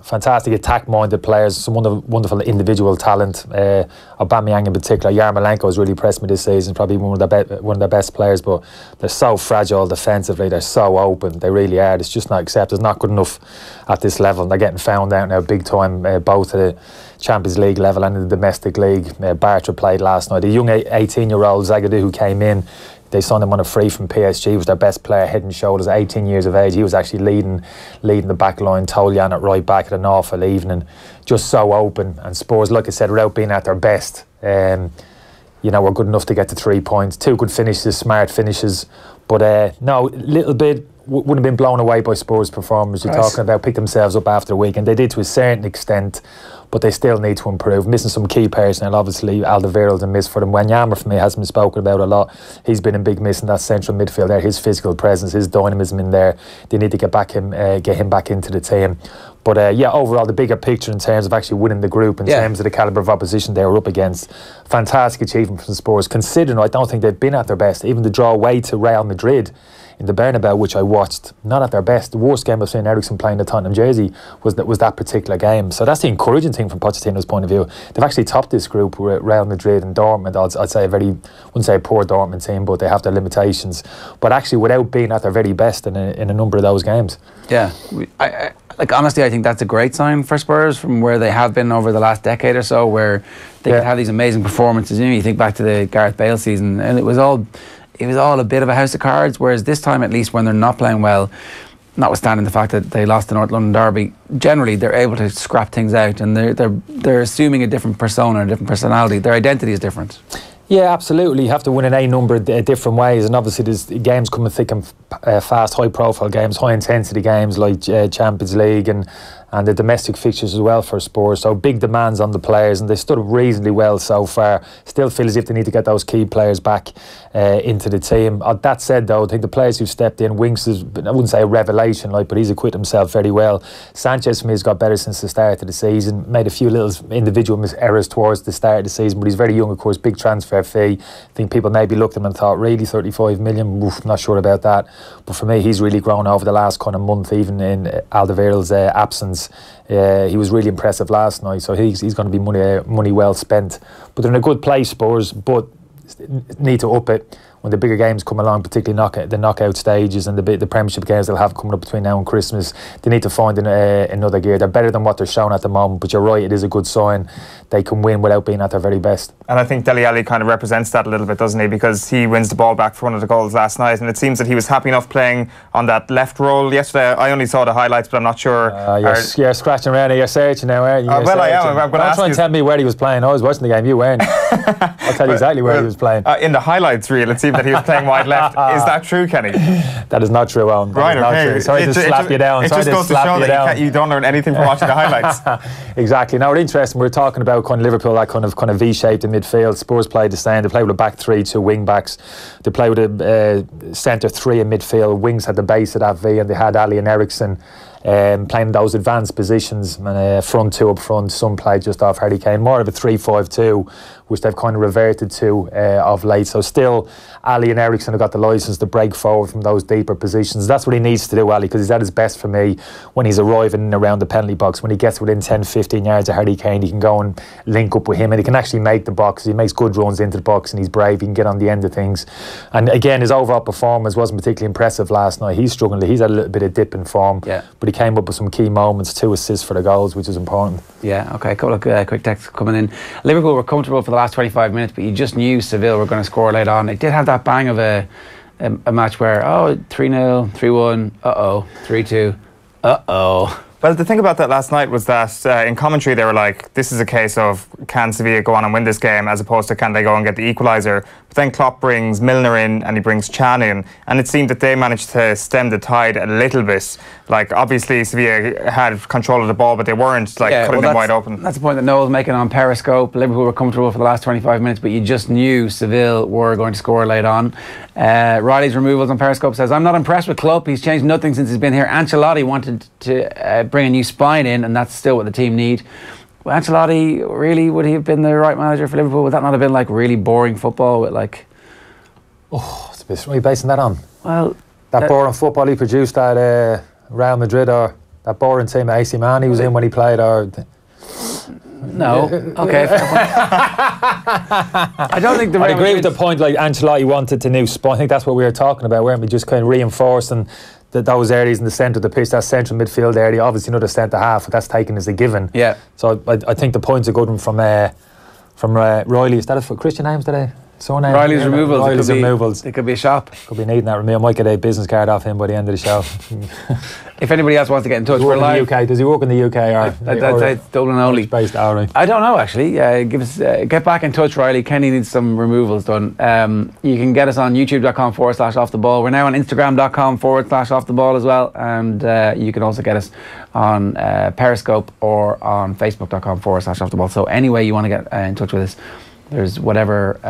A: fantastic attack-minded players, some wonderful individual talent. Aubameyang in particular, Yarmolenko has really impressed me this season. Probably one of their best players, but they're so fragile defensively. They're so open. They really are. It's just not accepted. It's not good enough at this level. And they're getting found out now big time, both at the Champions League level and in the domestic league. Bartra played last night. A young 18-year-old Zagadou who came in. They signed him on a free from PSG. He was their best player, head and shoulders, 18 years of age. He was actually leading the back line. Toljan at right back at an awful evening, just so open. And Spurs, like I said, without being at their best, you know, were good enough to get to 3 points. 2 good finishes, smart finishes. But no, little bit wouldn't have been blown away by Spurs' performance. You're talking about pick themselves up after the weekend. They did to a certain extent, but they still need to improve. Missing some key personnel, obviously. Alderweireld's a miss for them. Wanyama, for me, hasn't been spoken about a lot. He's been a big miss in that central midfield there. His physical presence, his dynamism in there. They need to get him back into the team. But yeah, overall, the bigger picture in terms of actually winning the group, in terms of the calibre of opposition they were up against, fantastic achievement from Spurs, considering I don't think they've been at their best. Even the draw away to Real Madrid in the Bernabeu, which I watched, not at their best. The worst game I've seen Eriksen playing the Tottenham jersey was that particular game. So that's the encouraging thing from Pochettino's point of view. They've actually topped this group with Real Madrid and Dortmund. I'd say wouldn't say a poor Dortmund team, but they have their limitations. But actually, without being at their very best in a number of those games.
B: Yeah, like honestly, I think that's a great sign for Spurs from where they have been over the last decade or so, where they could have these amazing performances. You know, you think back to the Gareth Bale season, and it was all a bit of a house of cards. Whereas this time, at least when they're not playing well, notwithstanding the fact that they lost the North London derby, generally they're able to scrap things out, and they're assuming a different persona, a different personality. Their identity is different. Yeah,
A: absolutely. You have to win in a number of different ways, and obviously there's games coming thick and fast, high-profile games, high-intensity games like Champions League and the domestic fixtures as well for Spurs. So big demands on the players, and they stood up reasonably well so far. Still feel as if they need to get those key players back into the team. That said, though, I think the players who've stepped in, Winks is, I wouldn't say a revelation, but he's acquitted himself very well. Sanchez, for me, has got better since the start of the season. Made a few little individual errors towards the start of the season, but he's very young, of course. Big transfer fee. I think people maybe looked at him and thought, really, 35 million? Oof, not sure about that. But for me, he's really grown over the last kind of month, even in Alderweireld's absence. He was really impressive last night, so he's going to be money well spent. But they're in a good place, Spurs, but need to up it when the bigger games come along, particularly the knockout stages and the Premiership games they'll have coming up between now and Christmas. They need to find another gear. They're better than what they're showing at the moment, but you're right, it is a good sign. They can win without being at their very best.
C: And I think Dele Alli kind of represents that a little bit, doesn't he? Because he wins the ball back for one of the goals last night, and it seems that he was happy enough playing on that left roll yesterday. I only saw the highlights, but I'm not sure.
A: You're scratching around here, you're searching now, aren't you?
C: Well, I am. I'm going to ask
A: try and tell me where he was playing. I was watching the game, you weren't. I'll tell you exactly where he was playing.
C: In the highlights reel, it seemed that he was playing wide left. Is that true, Kenny?
A: That is not true, Owen.
C: Right, okay.
A: Sorry to slap you down.
C: It just goes to show that you don't learn anything from watching the highlights.
A: Exactly. Now, it's interesting. We're talking about kind of Liverpool, that kind of V-shaped in midfield. Spurs played the same. They played with a back three, 2 wing backs. They played with a centre 3 in midfield. Wings had the base of that V, and they had Ali and Eriksen playing those advanced positions, and front 2 up front. Some played just off Harry Kane, more of a 3-5-2, which they've kind of reverted to of late. So still, Ali and Eriksen have got the licence to break forward from those deeper positions. That's what he needs to do, Ali, because he's at his best for me when he's arriving around the penalty box. When he gets within 10-15 yards of Harry Kane, he can go and link up with him, and he can actually make the box. He makes good runs into the box, and he's brave. He can get on the end of things. And again, his overall performance wasn't particularly impressive last night. He's struggling. He's had a little bit of dip in form, but he came up with some key moments, 2 assists for the goals, which is important.
B: Yeah, okay, a couple of quick texts coming in. Liverpool were comfortable for the last 25 minutes, but you just knew Seville were going to score late on. It did have that bang of a match where, 3-0, 3-1, 3-2,
C: Well, the thing about that last night was that in commentary they were like, this is a case of can Sevilla go on and win this game, as opposed to can they go and get the equaliser. But then Klopp brings Milner in and he brings Chan in, and it seemed that they managed to stem the tide a little bit. Like, obviously Sevilla had control of the ball, but they weren't cutting them wide open.
B: That's the point that Noel's making on Periscope. Liverpool were comfortable for the last 25 minutes, but you just knew Seville were going to score late on. Riley's removals on Periscope says, I'm not impressed with Klopp. He's changed nothing since he's been here. Ancelotti wanted to bring a new spine in, and that's still what the team need. Well, Ancelotti, really, would he have been the right manager for Liverpool? Would that not have been like really boring football with like...
A: It's a bit... What are you basing that on?
B: Well...
A: That boring football he produced at Real Madrid, or that boring team at AC Milan he was in when he played, or...
B: No. Okay. I don't think the
A: I agree with the point, like Ancelotti wanted a new spine. I think that's what we were talking about, weren't we? Just kind of reinforcing those areas in the centre of the pitch, that central midfield area. Obviously another centre half, but that's taken as a given.
B: Yeah.
A: So I think the point's a good one from Riley. Is that a Christian names today? So
B: Riley's removals.
A: Riley's removals.
B: It could be a shop.
A: Could be needing that removal. I might get a business card off him by the end of the show.
B: If anybody else wants to get in touch, we're live.
A: Does he work in the UK?
B: I'd say it's Dublin only.
A: Based, all right.
B: I don't know actually. Get back in touch, Riley. Kenny needs some removals done. You can get us on youtube.com/offtheball. We're now on instagram.com/offtheball as well, and you can also get us on Periscope or on facebook.com/offtheball. So any way you want to get in touch with us, there's whatever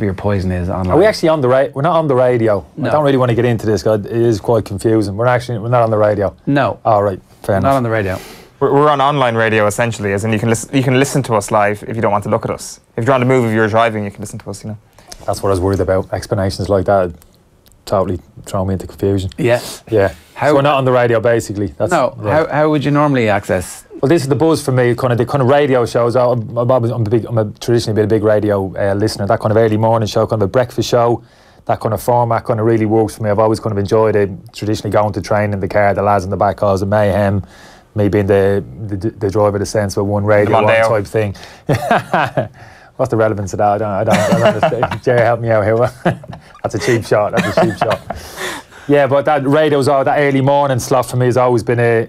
B: your poison is online.
A: Are we actually on the radio? We're not on the radio.
B: No.
A: I don't really want to get into this because it is quite confusing. We're not on the radio.
B: No.
A: All right, fair enough.
B: Not on the radio.
C: We're on online radio essentially, as in you can listen to us live if you don't want to look at us. If you're on the move, if you're driving, you can listen to us.
A: That's what I was worried about. Explanations like that totally throw me into confusion.
B: Yeah.
A: Yeah. So we're not on the radio basically.
B: How would you normally access?
A: Well, this is the buzz for me. The kind of radio shows. I'm traditionally been a big radio listener. That kind of early morning show, kind of a breakfast show, that kind of format kind of really works for me. I've always kind of enjoyed it. Traditionally going to train in the car, the lads in the back causing mayhem. Me being the driver, the sense of one radio one type thing. What's the relevance of that? I don't Jerry, help me out here. That's a cheap shot. Yeah, but that radio's that early morning slot for me has always been a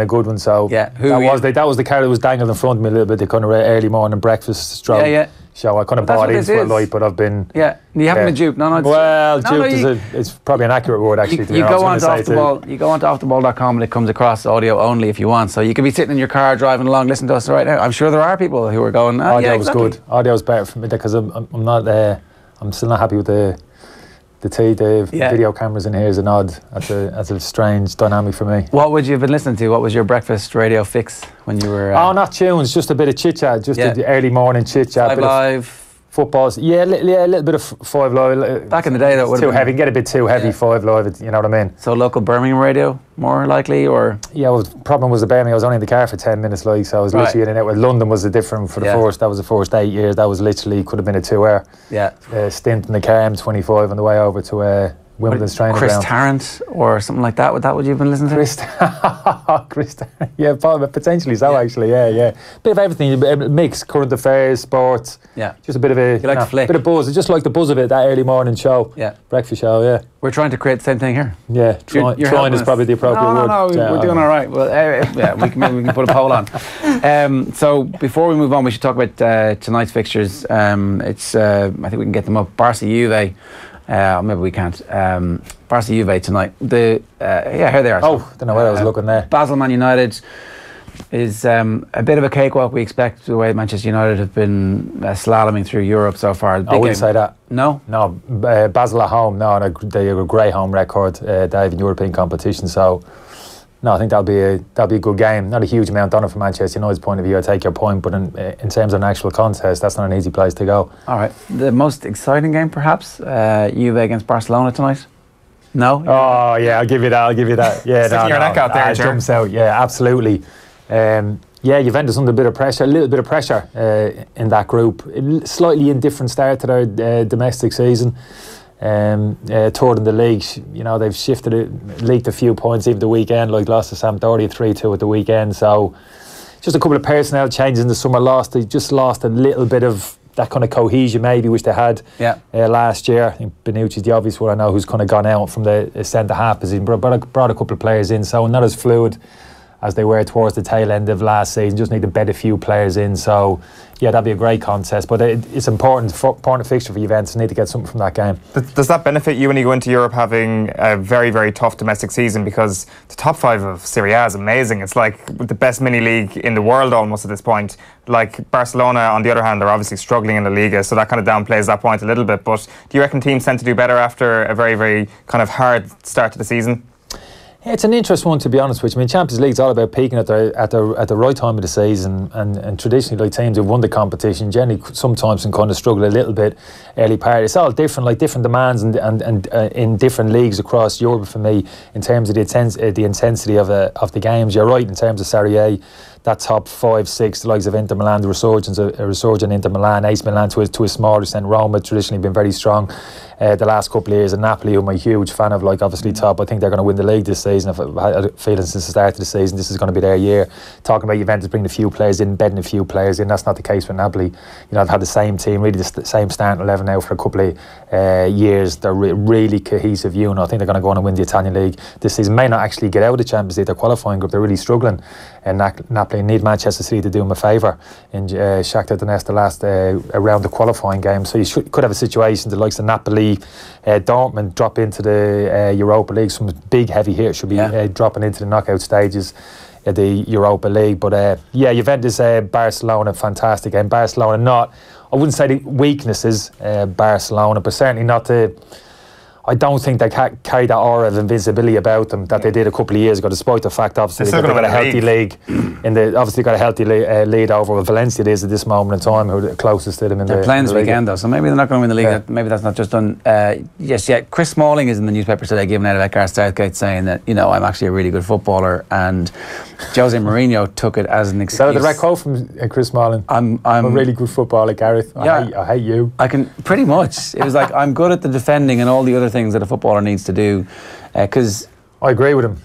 A: good one. So
B: yeah,
A: that was the car that was dangled in front of me a little bit. The kind of early morning breakfast show. I kind of bought into it light, but I've been
B: you haven't been duped.
A: Duped it's probably an accurate word actually.
B: You go on to offtheball.com and it comes across audio only if you want. So you could be sitting in your car driving along, listening to us right now. I'm sure there are people who are going.
A: Audio was good. Audio was better for me because I'm still not happy with the video cameras in here is an odd. That's a strange dynamic for me.
B: What would you have been listening to? What was your breakfast radio fix when you were?
A: Not tunes, just a bit of chit chat, the early morning chit chat.
B: Five Live.
A: Footballs, a little bit of Five Live.
B: Back in the day, that would
A: too heavy. Get a bit too heavy. Five Live, you know what I mean.
B: So local Birmingham radio, more likely, or
A: well, the problem was the Birmingham. I was only in the car for 10 minutes, so I was literally in and out. London was different for the first. That was the first 8 years. That was literally could have been a 2-hour stint in the car. M25 on the way over to Wimbledon's training ground.
B: Chris Tarrant or something like that. Would you have been listening to?
A: Chris Tarrant, potentially so actually. Yeah. Bit of everything, a mix, current affairs, sports.
B: Yeah.
A: Just a bit of a bit of buzz. It's just like the buzz of it. That early morning show. Yeah. Breakfast show. Yeah.
B: We're trying to create the same thing here.
A: Yeah. Trying is probably the appropriate word.
B: No, we're doing all right. Well, we can put a poll on. So before we move on, we should talk about tonight's fixtures. It's I think we can get them up. Barca Juve. Maybe we can't. Barca Juve tonight. Here they are.
A: Don't know where I was looking there.
B: Basel Man United is a bit of a cakewalk. We expect the way Manchester United have been slaloming through Europe so far.
A: I wouldn't say that.
B: No?
A: No. Basel at home. No, they have a great home record. They have in European competition. So, no, I think that'll be a good game. Not a huge amount on it from Manchester United's point of view. I take your point, but in terms of an actual contest, that's not an easy place to go.
B: All right, the most exciting game, perhaps, Juve against Barcelona tonight. No?
A: Oh yeah, I'll give you that. Yeah,
C: sticking your neck out there,
A: jumps out. Yeah, absolutely. Juventus under a little bit of pressure in that group. Slightly indifferent start to their domestic season. Third in the league, they've shifted it, leaked a few points even the weekend, like lost to Sampdoria 3-2 at the weekend. So just a couple of personnel changes in the summer. They just lost a little bit of that kind of cohesion maybe which they had last year. I think Bonucci's the obvious one I know who's kind of gone out from the centre half position, brought a couple of players in, so not as fluid as they were towards the tail end of last season. Just need to bed a few players in. So yeah, that'd be a great contest, but it's important fixture for Juventus. Need to get something from that game.
C: Does that benefit you when you go into Europe having a very, very tough domestic season? Because the top 5 of Serie A is amazing. It's like the best mini league in the world almost at this point. Like Barcelona, on the other hand, are obviously struggling in the Liga, so that kind of downplays that point a little bit. But do you reckon teams tend to do better after a very, very kind of hard start to the season?
A: Yeah, it's an interesting one, to be honest with you. I mean, Champions League's all about peaking at the right time of the season, and traditionally, like teams who've won the competition generally sometimes can kind of struggle a little bit early part. It's all different, like different demands and in different leagues across Europe for me in terms of the intensity of the games. You're right in terms of Serie A. that top 5, 6, the likes of Inter Milan, the resurgent Inter Milan, AC Milan to a smaller extent. Roma traditionally been very strong the last couple of years, and Napoli, who I'm a huge fan of, like obviously top. I think they're going to win the league this season. I've had a feeling since the start of the season this is going to be their year. Talking about Juventus bringing a few players in, bedding a few players in, that's not the case with Napoli. I've had the same team, really the same starting 11 now for a couple of years. They're really cohesive unit. I think they're going to go on and win the Italian league this season. May not actually get out of the Champions League, their qualifying group. They're really struggling, and Napoli need Manchester City to do them a favour in Shakhtar Donetsk the last around the qualifying game. So you could have a situation the likes of Napoli, Dortmund drop into the Europa League. Some big heavy hitters should be dropping into the knockout stages of the Europa League. But Juventus, Barcelona, fantastic game. Barcelona, I wouldn't say the weaknesses, Barcelona, but certainly not the. I don't think they carry that aura of invincibility about them that they did a couple of years ago, despite the fact obviously they've got a healthy league. Obviously got a healthy lead over Valencia it is at this moment in time, who are the closest to them. They're
B: playing this weekend though, so maybe they're not going to win the league. Yeah. Maybe that's not just done. Chris Smalling is in the newspaper today giving out about Gareth Southgate, saying that I'm actually a really good footballer, and Jose Mourinho took it as an excuse.
A: So the direct quote from Chris Smalling. I'm a really good footballer, Gareth. I hate you.
B: I can pretty much. It was like, I'm good at the defending and all the other things that a footballer needs to do, because
A: I agree with him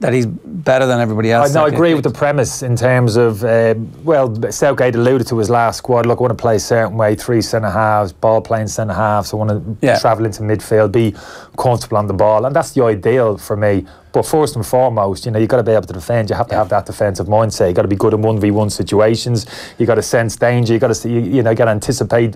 B: that he's better than everybody else.
A: I agree with the premise in terms of Southgate alluded to his last squad. Look, I want to play a certain way, 3 centre halves, ball playing centre halves. I want to travel into midfield, be comfortable on the ball, and that's the ideal for me. But first and foremost, you've got to be able to defend. You have to have that defensive mindset. You've got to be good in 1v1 situations. You've got to sense danger. You've got to see, you got to anticipate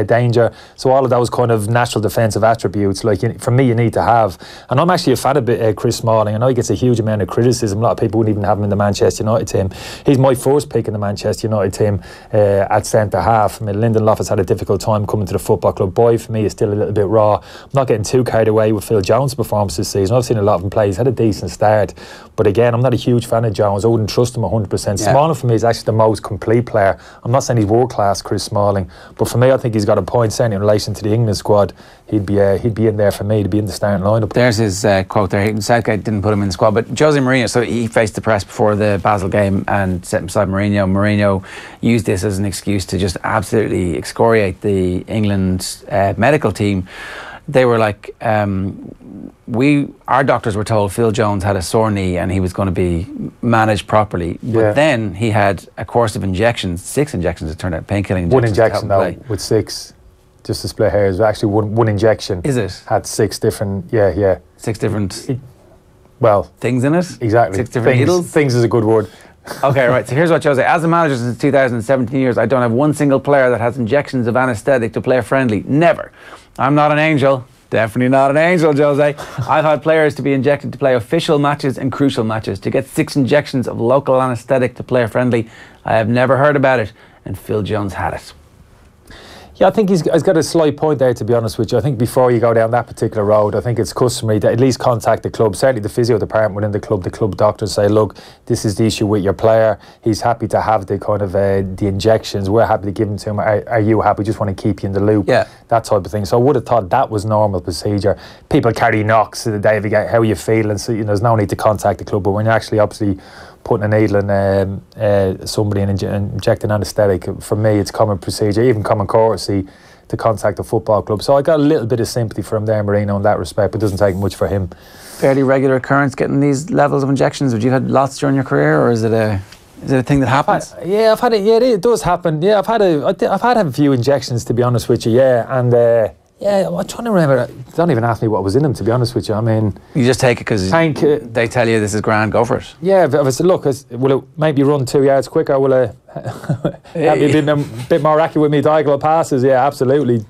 A: danger. So all of those kind of natural defensive attributes, like for me, you need to have. And I'm actually a fan of Chris Smalling. I know he gets a huge amount of criticism. A lot of people wouldn't even have him in the Manchester United team. He's my first pick in the Manchester United team at centre half. I mean, Lyndon has had a difficult time coming to the football club. Boy, for me, is still a little bit raw. I'm not getting too carried away with Phil Jones' performance this season. I've seen a lot of him play. He's had a decent start, but again, I'm not a huge fan of Jones. I wouldn't trust him 100%. Smalling for me is actually the most complete player. I'm not saying he's world class, Chris Smalling, but for me, I think he's got a point certainly in relation to the England squad. He'd be in there for me to be in the starting lineup.
B: There's his quote there. Southgate didn't put him in the squad, but Jose Mourinho, so he faced the press before the Basel game and set beside Mourinho. Mourinho used this as an excuse to just absolutely excoriate the England medical team. They were like, our doctors were told Phil Jones had a sore knee and he was going to be managed properly. But then he had a course of injections, 6 injections, it turned out, painkilling injections.
A: One injection though, with 6, just to split hairs. Actually, one injection.
B: Is it?
A: Had 6 different,
B: 6 different things in it?
A: Exactly.
B: 6 different needles?
A: Things is a good word.
B: Okay, right. So here's what Jose. As a manager since 2017 years, I don't have one single player that has injections of anaesthetic to player friendly. Never. I'm not an angel. Definitely not an angel, Jose. I've had players to be injected to play official matches and crucial matches. To get 6 injections of local anaesthetic to player friendly, I have never heard about it, and Phil Jones had it.
A: Yeah, I think he's got a slight point there, to be honest with you. I think before you go down that particular road, I think it's customary to at least contact the club, certainly the physio department within the club doctor, and say, look, this is the issue with your player. He's happy to have the kind of the injections. We're happy to give them to him. Are you happy? We just want to keep you in the loop. Yeah. That type of thing. So I would have thought that was normal procedure. People carry knocks to the day of the game. How are you feeling? So there's no need to contact the club. But when you're actually obviously putting a needle in somebody and injecting anaesthetic, for me it's common procedure, even common courtesy to contact the football club. So I got a little bit of sympathy for him there, Marino, in that respect, but it doesn't take much for him.
B: Fairly regular occurrence getting these levels of injections? Would you have had lots during your career, or is it a thing that happens?
A: I've had it. Yeah, it does happen. Yeah, I've had a few injections, to be honest with you. Yeah, and I'm trying to remember. Don't even ask me what was in them, to be honest with you. I mean,
B: you just take it because they tell you this is grand, go for it.
A: Yeah, if I said, look, will it make me run 2 yards quicker? Will it have you been a bit more accurate with me diagonal passes? Yeah, absolutely.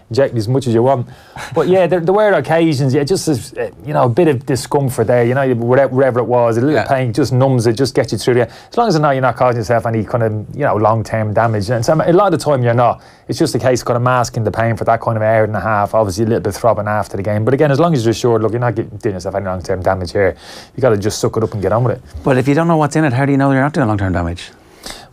A: Inject me as much as you want. But yeah, there were occasions, just as, a bit of discomfort there, wherever it was, a little pain, just numbs it, just gets you through there. As long as you're not causing yourself any kind of, long-term damage. And so a lot of the time you're not. It's just a case of kind of masking the pain for that kind of hour and a half, obviously a little bit throbbing after the game. But again, as long as you're assured, look, you're not doing yourself any long-term damage here, you got to just suck it up and get on with it.
B: But if you don't know what's in it, how do you know you're not doing long-term damage?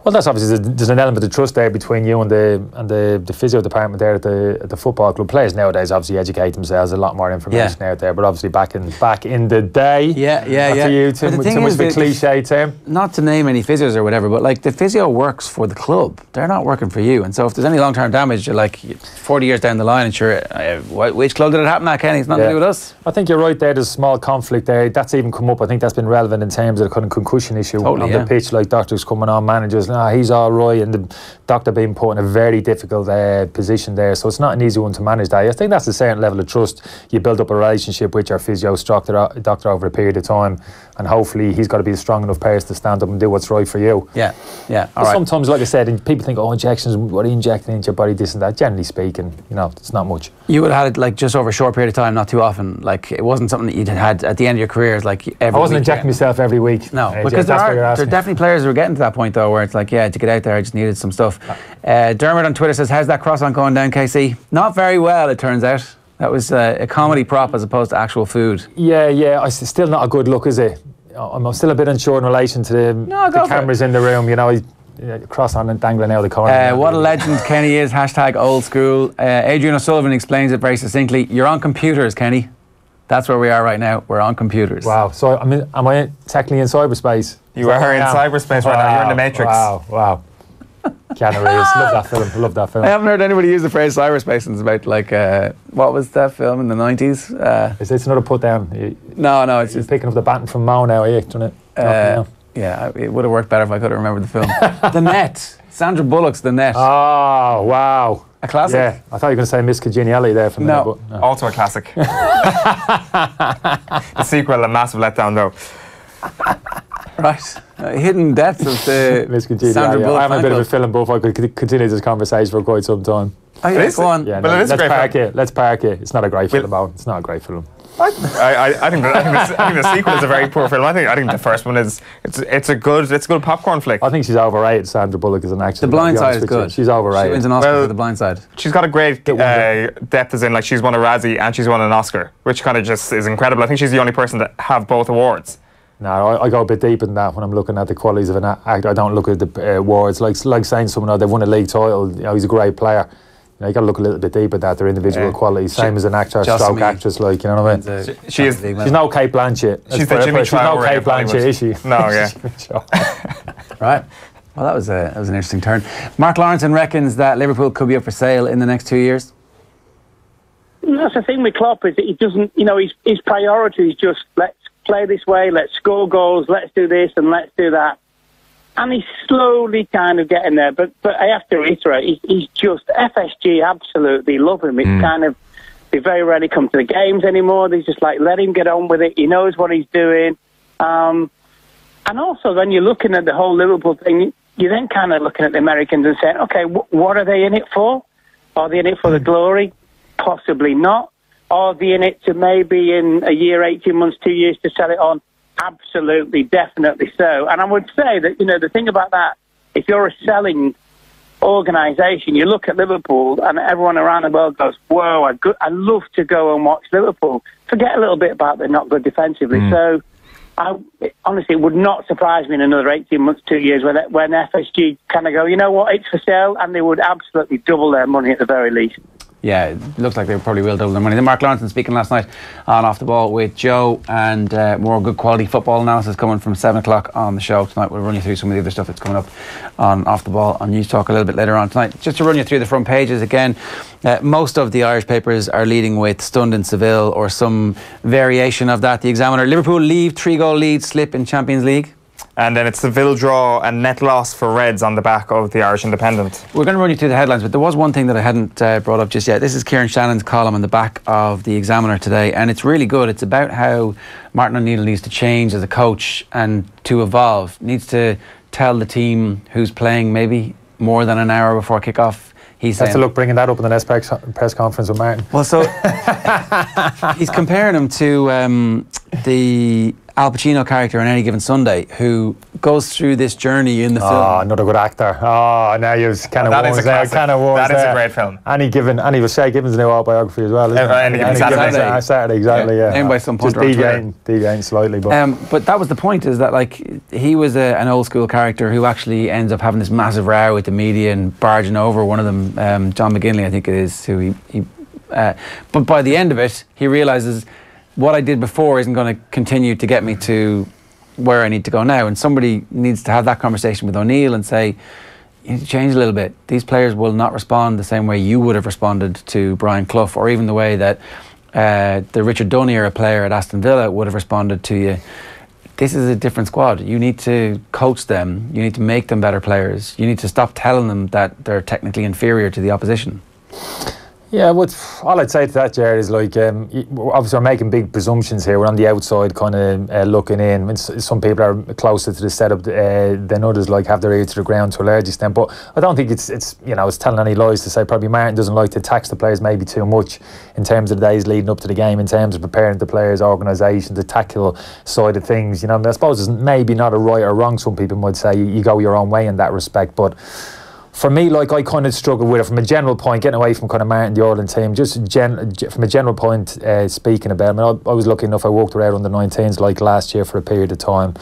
A: Well, that's obviously there's an element of trust there between you and the physio department there at the football club. Players nowadays obviously educate themselves, a lot more information out there. But obviously back in the day, to use too much of a cliche term.
B: Not to name any physios or whatever, but like the physio works for the club. They're not working for you. And so if there's any long-term damage, you're like 40 years down the line, and sure, which club did it happen at, Kenny? It's nothing to do with us.
A: I think you're right there. There's a small conflict there. That's even come up. I think that's been relevant in terms of the kind of concussion issue on the pitch, like doctors coming on, managers. He's all right, and the doctor being put in a very difficult position there, so it's not an easy one to manage that. I think that's a certain level of trust you build up a relationship with your physio doctor over a period of time, and hopefully he's got to be a strong enough person to stand up and do what's right for you.
B: Sometimes,
A: like I said, people think, injections, what are you injecting into your body, this and that. Generally speaking, it's not much.
B: You would have had it like just over a short period of time, not too often. Like it wasn't something that you'd had at the end of your career. It's like every
A: I wasn't injecting myself every week.
B: No, because there are definitely players who are getting to that point though, where it's like, to get out there, I just needed some stuff. Dermot on Twitter says, how's that cross on going down, KC? Not very well, it turns out. That was a comedy prop as opposed to actual food.
A: It's still not a good look, is it? I'm still a bit unsure in relation to the cameras in the room. Cross on and dangling out of the corner.
B: What a legend Kenny is. # old school. Adrian O'Sullivan explains it very succinctly. You're on computers, Kenny. That's where we are right now. We're on computers.
A: Wow. So am I technically in cyberspace?
C: You are in cyberspace right now. You're in the Matrix.
A: Wow. Keanu Reeves. Love that film.
B: I haven't heard anybody use the phrase cyberspace since about what was that film in the 90s?
A: Is this another put down?
B: No, it's just
A: picking up the baton from Mo now, are you? Doing it?
B: It would have worked better if I could have remembered the film. The Net. Sandra Bullock's The Net.
A: Oh, wow.
B: A classic.
A: Yeah, I thought you were going to say Miss Congeniality there for a minute. But no.
C: Also a classic. The sequel, a massive letdown though.
B: Right. Hidden depths of the Sandra Bullock.
A: I'm a bit of a film buff. I could continue this conversation for quite some time.
B: Go on.
A: Yeah,
C: well,
A: let's park it. It's not a great film. It's not a great film.
C: I think the sequel is a very poor film. I think the first one is it's a good popcorn flick.
A: I think she's overrated. Sandra Bullock is an actress.
B: The Blind Side is good.
A: She's overrated.
B: She wins an Oscar for The Blind Side.
C: She's got a great depth, as in like she's won a Razzie and she's won an Oscar, which kind of just is incredible. I think she's the only person to have both awards.
A: No, I go a bit deeper than that when I'm looking at the qualities of an actor. I don't look at the awards like saying someone they've won a league title. He's a great player. You got to look a little bit deeper at that, their individual qualities. Same as an actor, stroke actress, you know what I mean?
C: She's
A: no Kate Blanchett.
C: She's the Jimmy
A: She's no Kate Blanchett, is she?
C: No, yeah.
B: Right. Well, that was an interesting turn. Mark Lawrenson reckons that Liverpool could be up for sale in the next 2 years.
F: That's the thing with Klopp, is that he doesn't, his priority is just let's play this way, let's score goals, let's do this and let's do that. And he's slowly kind of getting there. But I have to reiterate, he's just, FSG absolutely love him. It's kind of, they very rarely come to the games anymore. They just let him get on with it. He knows what he's doing. And also, when you're looking at the whole Liverpool thing, you're then kind of looking at the Americans and saying, okay, what are they in it for? Are they in it for the glory? Possibly not. Are they in it to maybe in a year, 18 months, 2 years to sell it on? Absolutely, definitely so. And I would say that, the thing about that, if you're a selling organisation, you look at Liverpool and everyone around the world goes, whoa, I love to go and watch Liverpool. Forget a little bit about they're not good defensively. So, honestly, it would not surprise me in another 18 months, 2 years when FSG kind of go, you know what, it's for sale, and they would absolutely double their money at the very least.
B: Yeah, it looks like they probably will double their money. Then Mark Lawrenson speaking last night on Off the Ball with Joe, and more good quality football analysis coming from 7 o'clock on the show tonight. We'll run you through some of the other stuff that's coming up on Off the Ball on News Talk a little bit later on tonight. Just to run you through the front pages again, most of the Irish papers are leading with stunned in Seville or some variation of that. The Examiner, Liverpool leave 3-goal lead slip in Champions League.
C: And then it's Seville draw and net loss for Reds on the back of the Irish Independent.
B: We're going to run you through the headlines, but there was one thing that I hadn't brought up just yet. This is Kieran Shannon's column on the back of the Examiner today, and it's really good. It's about how Martin O'Neill needs to change as a coach and to evolve. Needs to tell the team who's playing maybe more than an hour before kick-off. He's
A: saying, to look bringing that up in the next press conference with Martin.
B: Well, so he's comparing him to the Al Pacino character on Any Given Sunday, who goes through this journey in the film.
A: Oh, another good actor. Oh, now you've kind of
C: That is a classic. That is a great film.
A: And he was Shay Gibbons' new autobiography as well, isn't it?
C: Any given
A: Saturday. Saturday, exactly, yeah.
B: Named by some punter on Twitter.
A: deviating slightly.
B: But that was the point, is that like he was an old school character who actually ends up having this massive row with the media and barging over one of them, John McGinley, I think it is, who but by the end of it, he realises what I did before isn't going to continue to get me to where I need to go now, and somebody needs to have that conversation with O'Neill and say, you need to change a little bit. These players will not respond the same way you would have responded to Brian Clough, or even the way that the Richard Dunne era player at Aston Villa would have responded to you. This is a different squad. You need to coach them. You need to make them better players. You need to stop telling them that they're technically inferior to the opposition.
A: Yeah, all I'd say to that, Jared, is like, obviously we're making big presumptions here. We're on the outside kind of looking in. I mean, some people are closer to the setup than others, like have their ear to the ground to a large extent. But I don't think it's telling any lies to say probably Martin doesn't like to tax the players maybe too much in terms of the days leading up to the game, in terms of preparing the players' organisation, the tactical side of things. You know, I suppose it's maybe not a right or wrong. Some people might say you go your own way in that respect, but for me, like, I kind of struggle with it from a general point, getting away from kind of Martin, the Ireland team, just from a general point, speaking about it. I mean, I was lucky enough, I walked around under 19s like last year for a period of time.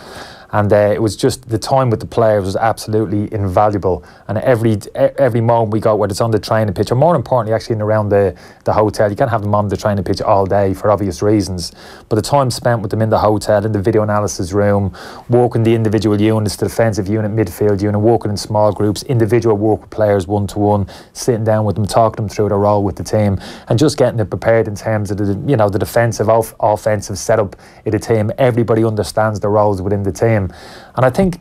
A: And it was just, the time with the players was absolutely invaluable. And every moment we go, whether it's on the training pitch, or more importantly, actually in around the hotel, you can't have them on the training pitch all day for obvious reasons. But the time spent with them in the hotel, in the video analysis room, walking the individual units, the defensive unit, midfield unit, walking in small groups, individual walk with players one-to-one, sitting down with them, talking them through their role with the team, and just getting it prepared in terms of the defensive, offensive setup in the team. Everybody understands the roles within the team. And I think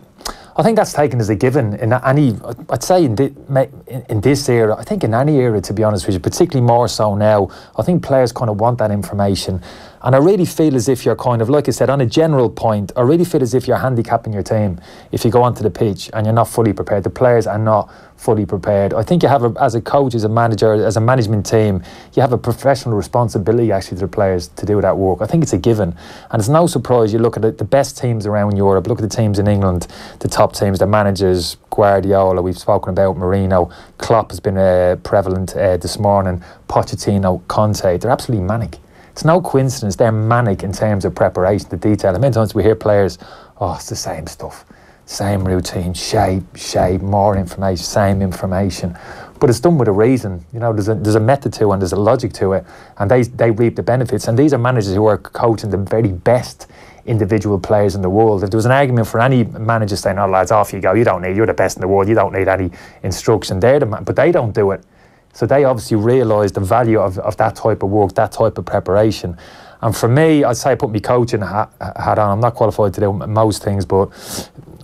A: that's taken as a given in any, I'd say in this era, I think in any era, to be honest with you, particularly more so now, I think players kind of want that information. And I really feel as if you're kind of, like I said, on a general point, I really feel as if you're handicapping your team if you go onto the pitch and you're not fully prepared. The players are not fully prepared. I think you have, as a coach, as a manager, as a management team, you have a professional responsibility actually to the players to do that work. I think it's a given. And it's no surprise, you look at the best teams around Europe, look at the teams in England, the top teams, the managers, Guardiola, we've spoken about Mourinho, Klopp has been prevalent this morning, Pochettino, Conte, they're absolutely manic. It's no coincidence they're manic in terms of preparation, the detail. And many times we hear players, oh, it's the same stuff, same routine, shape, more information, same information. But it's done with a reason. You know, there's a method to it and there's a logic to it, and they reap the benefits. And these are managers who are coaching the very best individual players in the world. If there was an argument for any manager saying, oh lads, off you go, you're the best in the world, you don't need any instruction, but they don't do it. So they obviously realise the value of that type of work, that type of preparation. And for me, I'd say I put my coaching hat on. I'm not qualified to do most things, but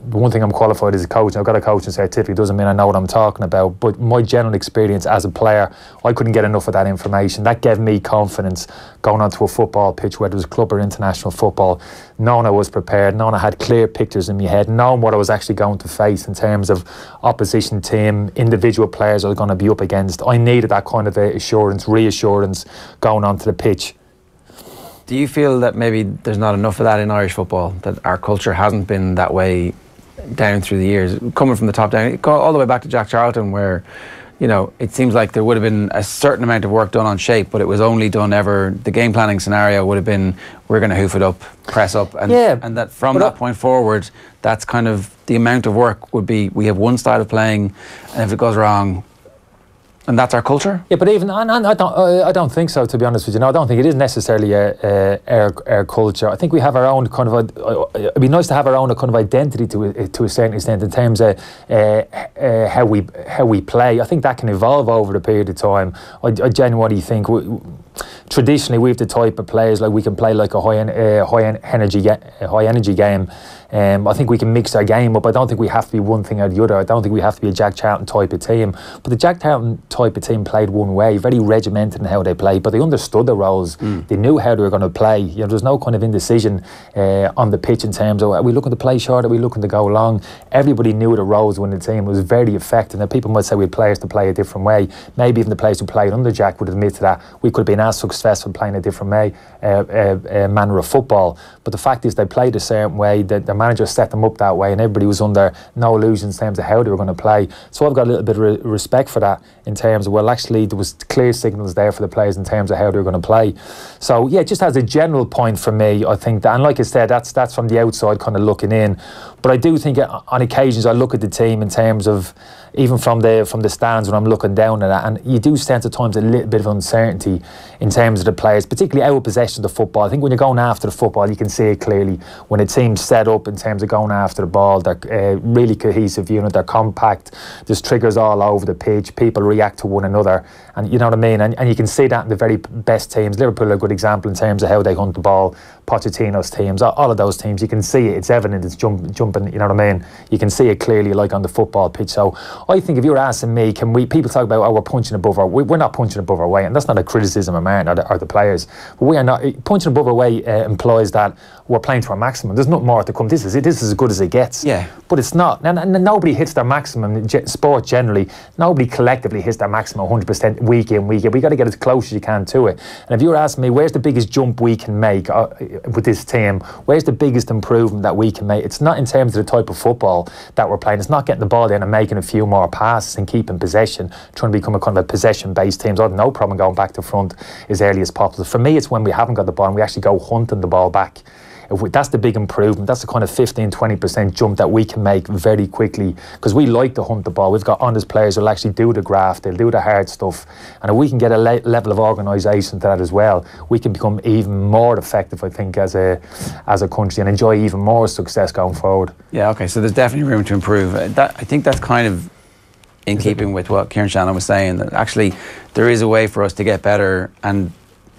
A: the one thing I'm qualified as a coach, I've got a coaching certificate, doesn't mean I know what I'm talking about. But my general experience as a player, I couldn't get enough of that information. That gave me confidence going onto a football pitch, whether it was club or international football, knowing I was prepared, knowing I had clear pictures in my head, knowing what I was actually going to face in terms of opposition team, individual players I was going to be up against. I needed that kind of reassurance going onto the pitch.
B: Do you feel that maybe there's not enough of that in Irish football, that our culture hasn't been that way down through the years, coming from the top down, all the way back to Jack Charlton, where, you know, it seems like there would have been a certain amount of work done on shape, but it was only done the game planning scenario would have been, we're going to hoof it up, press up, and that from that point forward, that's kind of the amount of work would be, we have one style of playing, and if it goes wrong, and that's our culture? Yeah,
A: but even I don't think so, to be honest with you. No, I don't think it is necessarily our culture. I think we have our own kind of. It'd be nice to have our own kind of identity to a certain extent in terms of how we play. I think that can evolve over the period of time. I genuinely think traditionally we have the type of players like we can play like a high energy game. I think we can mix our game up. I don't think we have to be one thing or the other. I don't think we have to be a Jack Charlton type of team. But the Jack Charlton type of team played one way, very regimented in how they played, but they understood the roles. They knew how they were going to play. You know, there's no kind of indecision on the pitch in terms of, are we looking to play short, are we looking to go long? Everybody knew the roles within the team. It was very effective. Now people might say we had players to play a different way. Maybe even the players who played under Jack would admit to that. We could have been as successful playing a different manner of football. But the fact is they played a certain way, that the manager set them up that way, and everybody was under no illusions in terms of how they were going to play. So I've got a little bit of respect for that in terms of, well, actually there was clear signals there for the players in terms of how they were going to play. So yeah, just as a general point for me, I think that, and like I said, that's from the outside kind of looking in. But I do think on occasions I look at the team in terms of, even from the stands when I'm looking down at it, and you do sense at times a little bit of uncertainty in terms of the players, particularly out of possession of the football. I think when you're going after the football, you can see it clearly. When a team's set up in terms of going after the ball, they're really cohesive unit, they're compact, there's triggers all over the pitch, people react to one another, and you know what I mean? And you can see that in the very best teams. Liverpool are a good example in terms of how they hunt the ball. Pochettino's teams, all of those teams, you can see it, it's evident, it's jumping, you know what I mean? You can see it clearly, like on the football pitch. So I think if you were asking me, people talk about, oh, we're punching above our weight. We're not punching above our weight, and that's not a criticism of Martin or the players. But we are not. Punching above our weight implies that we're playing to our maximum. There's nothing more to come. This is as good as it gets. Yeah. But it's not. And nobody hits their maximum in sport generally. Nobody collectively hits their maximum 100% week in, week out. We got to get as close as you can to it. And if you were asking me, where's the biggest jump we can make with this team? Where's the biggest improvement that we can make? It's not in terms of the type of football that we're playing. It's not getting the ball in and making a few more passes and keeping possession, trying to become a kind of a possession-based team. So I have no problem going back to front as early as possible. For me, it's when we haven't got the ball and we actually go hunting the ball back. That's the big improvement. That's the kind of 15-20% jump that we can make very quickly, because we like to hunt the ball. We've got honest players who'll actually do the graft, they'll do the hard stuff, and if we can get a level of organisation to that as well, we can become even more effective, I think, as a country, and enjoy even more success going forward.
B: Yeah, okay, so there's definitely room to improve. I think that's kind of in keeping with what Kieran Shannon was saying, that actually there is a way for us to get better, and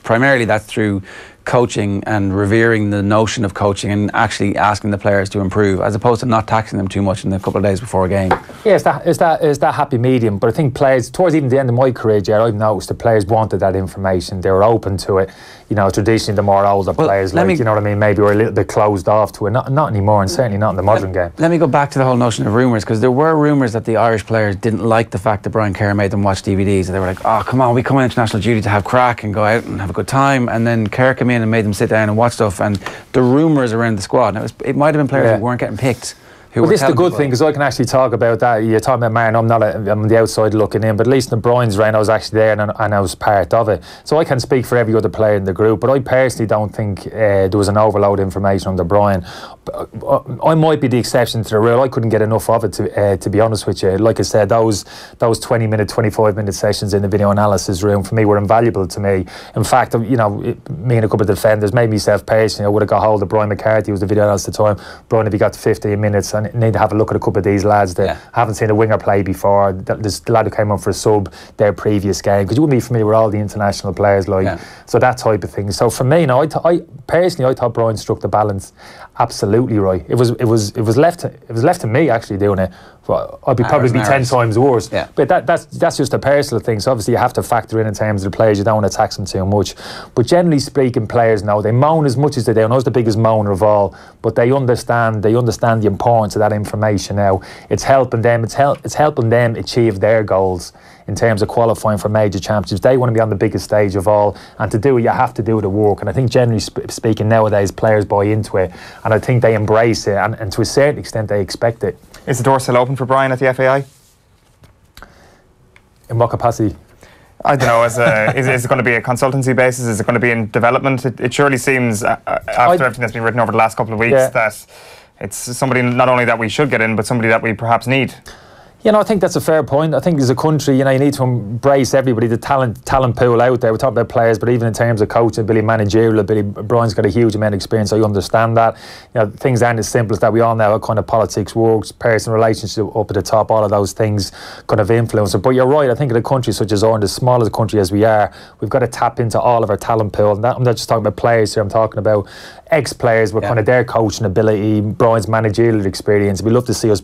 B: primarily that's through coaching and revering the notion of coaching and actually asking the players to improve, as opposed to not taxing them too much in the couple of days before a game.
A: Yeah, it's that happy medium. But I think players, towards even the end of my career, Ger, I've noticed the players wanted that information. They were open to it. You know, traditionally the more older players, you know what I mean, maybe were a little bit closed off to it. Not anymore, and certainly not in the modern game.
B: Let me go back to the whole notion of rumours, because there were rumours that the Irish players didn't like the fact that Brian Kerr made them watch DVDs. And they were like, oh, come on, we come on international duty to have crack and go out and have a good time. And then Kerr came in and made them sit down and watch stuff. And the rumours around the squad, it might have been players who weren't getting picked.
A: Well, this is the good thing, because I can actually talk about that. You're talking about Martin, I'm on the outside looking in, but at least in Brian's reign I was actually there and I was part of it. So I can speak for every other player in the group, but I personally don't think there was an overload of information under Brian. I might be the exception to the rule. I couldn't get enough of it, to be honest with you. Like I said, those 20-minute, 25-minute sessions in the video analysis room for me were invaluable to me. In fact, you know, me and a couple of defenders, maybe myself personally, I would have got hold of Brian McCarthy, who was the video analyst at the time. Brian, if he got to 15 minutes, and need to have a look at a couple of these lads that haven't seen a winger play before. There's the lad who came on for a sub their previous game, because you wouldn't be familiar with all the international players, so that type of thing. So for me, now, I personally thought Brian struck the balance absolutely right. It was left to me actually doing it. I'd probably be 10 times worse. Yeah. But that's just a personal thing. So obviously you have to factor in terms of the players. You don't want to tax them too much. But generally speaking, players know, they moan as much as they do. And I was the biggest moaner of all. But they understand the importance of that information now. It's helping them. It's helping them achieve their goals in terms of qualifying for major championships. They want to be on the biggest stage of all, and to do it, you have to do the work. And I think generally speaking nowadays, players buy into it, and I think they embrace it, and to a certain extent they expect it.
C: Is the door still open for Brian at the FAI?
A: In what capacity?
C: I don't know, is it going to be a consultancy basis? Is it going to be in development? It surely seems, after everything that's been written over the last couple of weeks, that it's somebody not only that we should get in, but somebody that we perhaps need.
A: You know, I think that's a fair point. I think as a country, you know, you need to embrace everybody, the talent pool out there. We talk about players, but even in terms of coaching ability, managerial ability, Brian's got a huge amount of experience, so you understand that. You know, things aren't as simple as that. We all know how kind of politics works, personal relationship up at the top, all of those things kind of influence it. But you're right, I think in a country such as ours, as small as a country as we are, we've got to tap into all of our talent pool. And I'm not just talking about players here, I'm talking about ex-players with kind of their coaching ability, Brian's managerial experience. We love to see us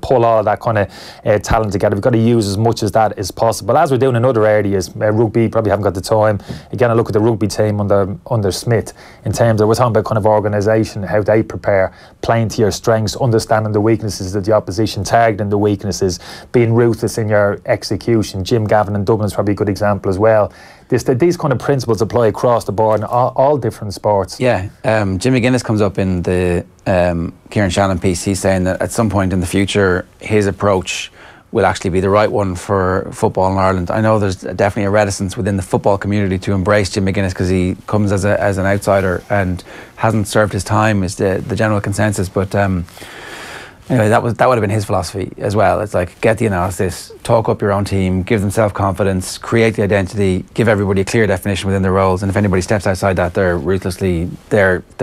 A: pull all of that kind of talent together. We've got to use as much as that as possible, as we're doing in other areas. Rugby, probably haven't got the time. Again, I look at the rugby team under Smith in terms of, we're talking about kind of organisation, how they prepare playing to your strengths, understanding the weaknesses of the opposition, targeting the weaknesses, being ruthless in your execution. Jim Gavin in Dublin is probably a good example as well. These kind of principles apply across the board in all different sports.
B: Yeah, Jim McGuinness comes up in the Kieran Shannon piece. He's saying that at some point in the future, his approach will actually be the right one for football in Ireland. I know there's definitely a reticence within the football community to embrace Jim McGuinness because he comes as an outsider and hasn't served his time, is the general consensus. But anyway, that would have been his philosophy as well. It's like, get the analysis, talk up your own team, give them self-confidence, create the identity, give everybody a clear definition within their roles, and if anybody steps outside that, they're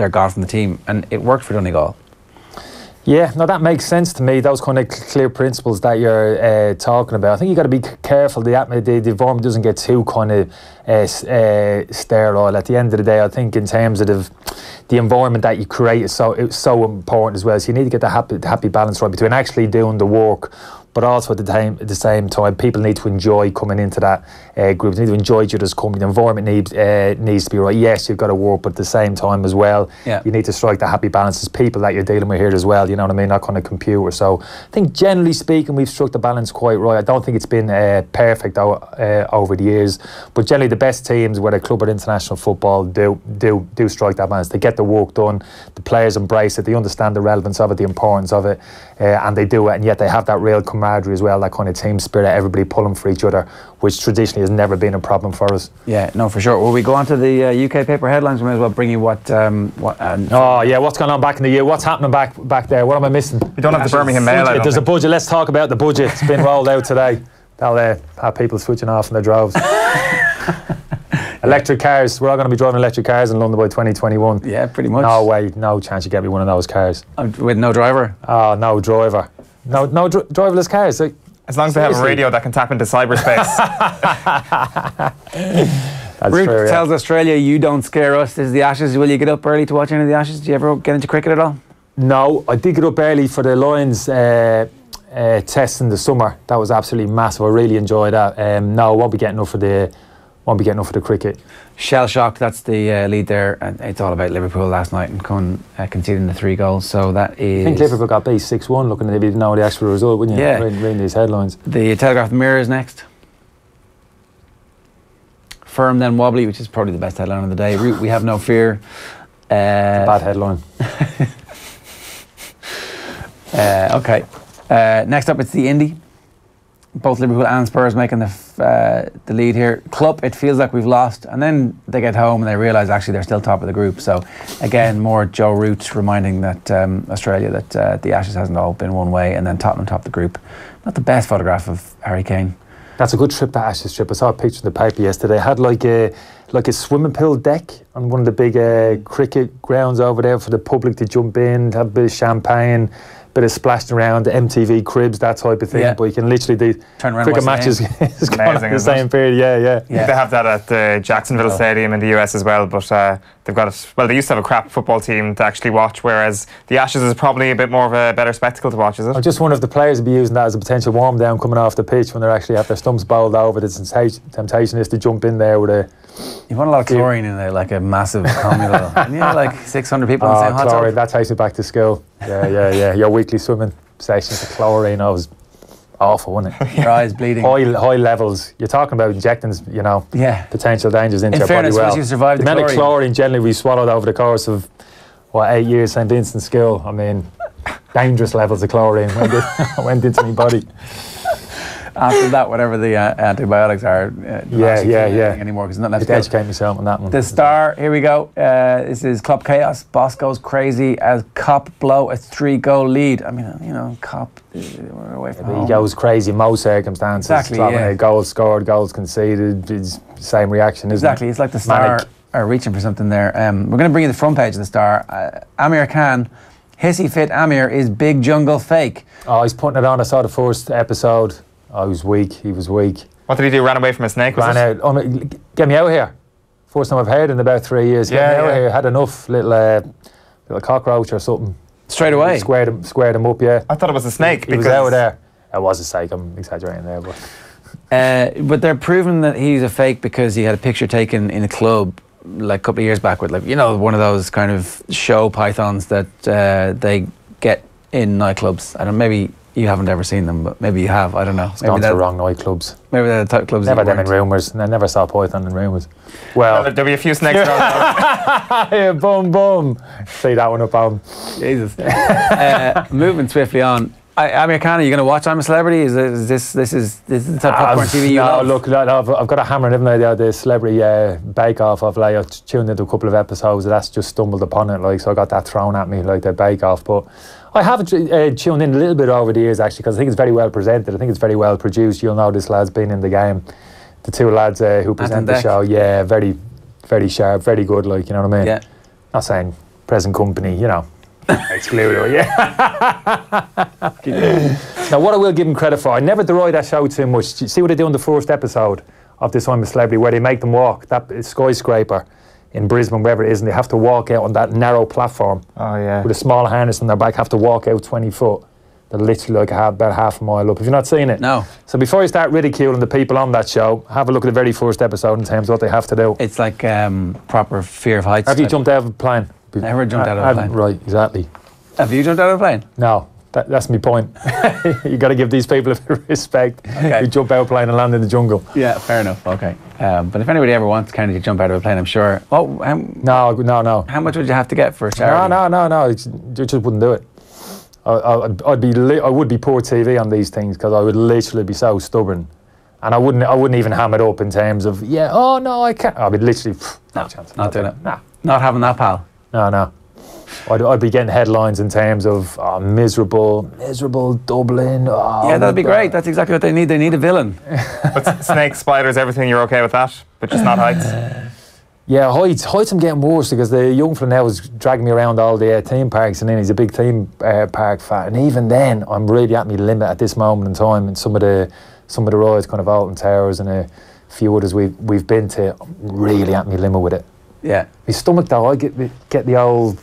B: gone from the team. And it worked for Donegal.
A: Yeah, no, that makes sense to me. Those kind of clear principles that you're talking about. I think you got to be careful the environment doesn't get too kind of sterile. At the end of the day, I think in terms of the environment that you create is so important as well. So you need to get the happy balance right between actually doing the work, but also at the same time, people need to enjoy coming into that group. They need to enjoy each other's company. The environment needs to be right. Yes, you've got to work, but at the same time as well, you need to strike the happy balance. There's people that you're dealing with here as well, you know what I mean, not kind of computer. So I think generally speaking, we've struck the balance quite right. I don't think it's been perfect over the years, but generally the best teams, whether club or international football, do strike that balance. They get the work done, the players embrace it, they understand the relevance of it, the importance of it, and they do it, and yet they have that real camaraderie as well, that kind of team spirit, everybody pulling for each other, which traditionally has never been a problem for us.
B: Yeah, no, for sure. Will we go on to the UK paper headlines? We may as well bring you what's going
A: on back in the year? What's happening back there? What am I missing?
C: We don't have the Birmingham Mail.
A: There's a budget. Let's talk about the budget. It's been rolled out today. That'll have people switching off in their droves. Electric cars. We're all going to be driving electric cars in London by 2021.
B: Yeah, pretty much.
A: No way, no chance you get me one of those cars.
B: With no driver?
A: Oh, no driver. No driverless cars. Like,
C: as long as they have a radio that can tap into cyberspace.
B: Ruth tells Australia, you don't scare us. This is the Ashes. Will you get up early to watch any of the Ashes? Do you ever get into cricket at all?
A: No, I did get up early for the Lions test in the summer. That was absolutely massive. I really enjoyed that. No, I won't be getting up for the cricket.
B: Shell shock, that's the lead there, and it's all about Liverpool last night and conceding the 3 goals. So that is.
A: I think Liverpool got beat 6-1. Looking at it, you didn't know the actual result, wouldn't you?
B: Yeah.
A: Reading these headlines.
B: The Telegraph Mirror is next. Firm then wobbly, which is probably the best headline of the day. We have no fear.
A: Bad headline.
B: Okay. Next up, it's the Indy. Both Liverpool and Spurs making the lead here. Klopp, it feels like we've lost, and then they get home and they realise actually they're still top of the group. So again, more Joe Root reminding that Australia that the Ashes hasn't all been one way, and then Tottenham top the group. Not the best photograph of Harry Kane.
A: That's a good trip, the Ashes trip. I saw a picture in the paper yesterday. It had like a swimming pool deck on one of the big cricket grounds over there for the public to jump in, have a bit of champagne, bit of splashing around, MTV cribs, that type of thing. Yeah. But you can literally do cricket matches is going on in the same period. Yeah.
C: They have that at the Jacksonville Stadium in the US as well, but they've got it. Well, they used to have a crap football team to actually watch, whereas the Ashes is probably a bit more of a better spectacle to watch, is it?
A: I just wonder if the players would be using that as a potential warm down coming off the pitch when they're actually have their stumps bowled over. The temptation is to jump in there with a.
B: You want a lot of chlorine in there, like a massive communal. And you know, like 600 people in the same hot tub.
A: Chlorine, that takes me back to school. Yeah. Your weekly swimming sessions of chlorine, I was awful, wasn't it?
B: Your eyes bleeding.
A: High levels. You're talking about injecting, potential dangers into
B: in
A: your
B: fairness,
A: body.
B: Once you survive the
A: amount of chlorine generally we swallowed over the course of 8 years St Vincent School. I mean, dangerous levels of chlorine went into my body.
B: After that, whatever the antibiotics are, anymore, because nothing left to
A: educate myself on that one.
B: The Star, here we go. This is Klopp chaos. Boss goes crazy as Kop blow a 3-goal lead. I mean, Kop, we're away from home.
A: He goes crazy in most circumstances.
B: Exactly.
A: Goals scored, goals conceded. It's same reaction, isn't it?
B: Exactly. It's like the Star are reaching for something there. We're going to bring you the front page of the Star. Amir Khan, hissy fit Amir is big jungle fake.
A: Oh, he's putting it on. I saw the first episode. Oh, he was weak.
C: What did he do? Ran away from a snake?
A: Ran out. Oh, get me out of here. First time I've heard in about 3 years. Get me out of here. Had enough. Little cockroach or something.
B: Straight away?
A: Squared him up, yeah.
C: I thought it was a snake.
A: He was out there. It was a snake. I'm exaggerating there.
B: But they're proving that he's a fake because he had a picture taken in a club like a couple of years back with, like, you know, one of those kind of show pythons that they get in nightclubs. I don't know, maybe you haven't ever seen them, but maybe you have. I don't know.
A: It's gone to the wrong nightclubs.
B: Maybe they're the type of clubs.
A: Never them in rumours. And I never saw python in rumours. Well,
C: there'll be a few snakes around.
A: Yeah, boom, boom. See that one up on.
B: Jesus. Moving swiftly on. Amir Khan, are you going to watch I'm a Celebrity? Is this the type of popcorn TV you love?
A: No, look, I've got a hammer, haven't I? The Celebrity Bake Off. I've tuned into a couple of episodes. That's just stumbled upon it, like, so I got that thrown at me, like the Bake Off. But I have tuned in a little bit over the years, actually, because I think it's very well presented. I think it's very well produced. You'll know this lad's been in the game. The two lads who present the show, yeah, very, very sharp, very good. Like, you know what I mean?
B: Yeah.
A: Not saying present company, you know. Exclude, yeah. Now, what I will give him credit for, I never deride that show too much. You see what they do in the first episode of this I'm a Celebrity, where they make them walk that skyscraper in Brisbane, wherever it is, and they have to walk out on that narrow platform.
C: Oh, yeah.
A: With a small harness on their back, have to walk out 20 foot. They're literally like about half a mile up. Have you not seen it?
B: No.
A: So before you start ridiculing the people on that show, have a look at the very first episode in terms of what they have to do.
B: It's like proper fear of heights.
A: Have you jumped out of a plane?
B: Never jumped out of a plane.
A: Right, exactly.
B: Have you jumped out of a plane?
A: No, that's my point. You got to give these people a bit of respect.
B: Okay.
A: You jump out of a plane and land in the jungle.
B: Yeah, fair enough. Okay. But if anybody ever wants Kennedy to jump out of a plane, I'm sure. Oh,
A: No.
B: How much would you have to get for a charity?
A: No. You just wouldn't do it. I would be poor TV on these things, because I would literally be so stubborn, and I wouldn't even ham it up in terms of I can't. I'd be literally no chance.
B: Not doing it.
A: Nah.
B: Not having that, pal.
A: No. I'd be getting headlines in terms of miserable Dublin.
B: Yeah, that'd be great. That's exactly what they need. They need a villain.
C: But snakes, spiders, everything, you're okay with that? But just not heights?
A: Yeah, heights I'm getting worse, because the young fella now is dragging me around all the theme parks, and then he's a big theme park fan. And even then, I'm really at my limit at this moment in time. And some of the rides, kind of Alton Towers and a few others we've been to, I'm really at my limit with it.
B: Yeah.
A: My stomach though, I get the old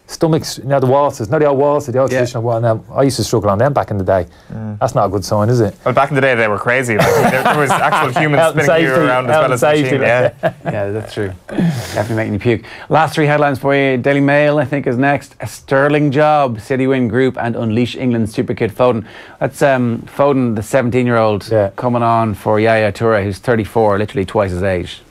A: stomachs, the waltzes, not the old waltzes, the old traditional one. Now, I used to struggle on them back in the day. That's not a good sign, is it?
C: Well, back in the day, they were crazy. Like, there was actual humans spinning you around as well as machine.
B: Yeah, that's true. Definitely making you puke. Last three headlines for you. Daily Mail, I think, is next. A sterling job. City win group and unleash England's super kid Foden. That's Foden, the 17-year-old, coming on for Yaya Toure, who's 34, literally twice his age.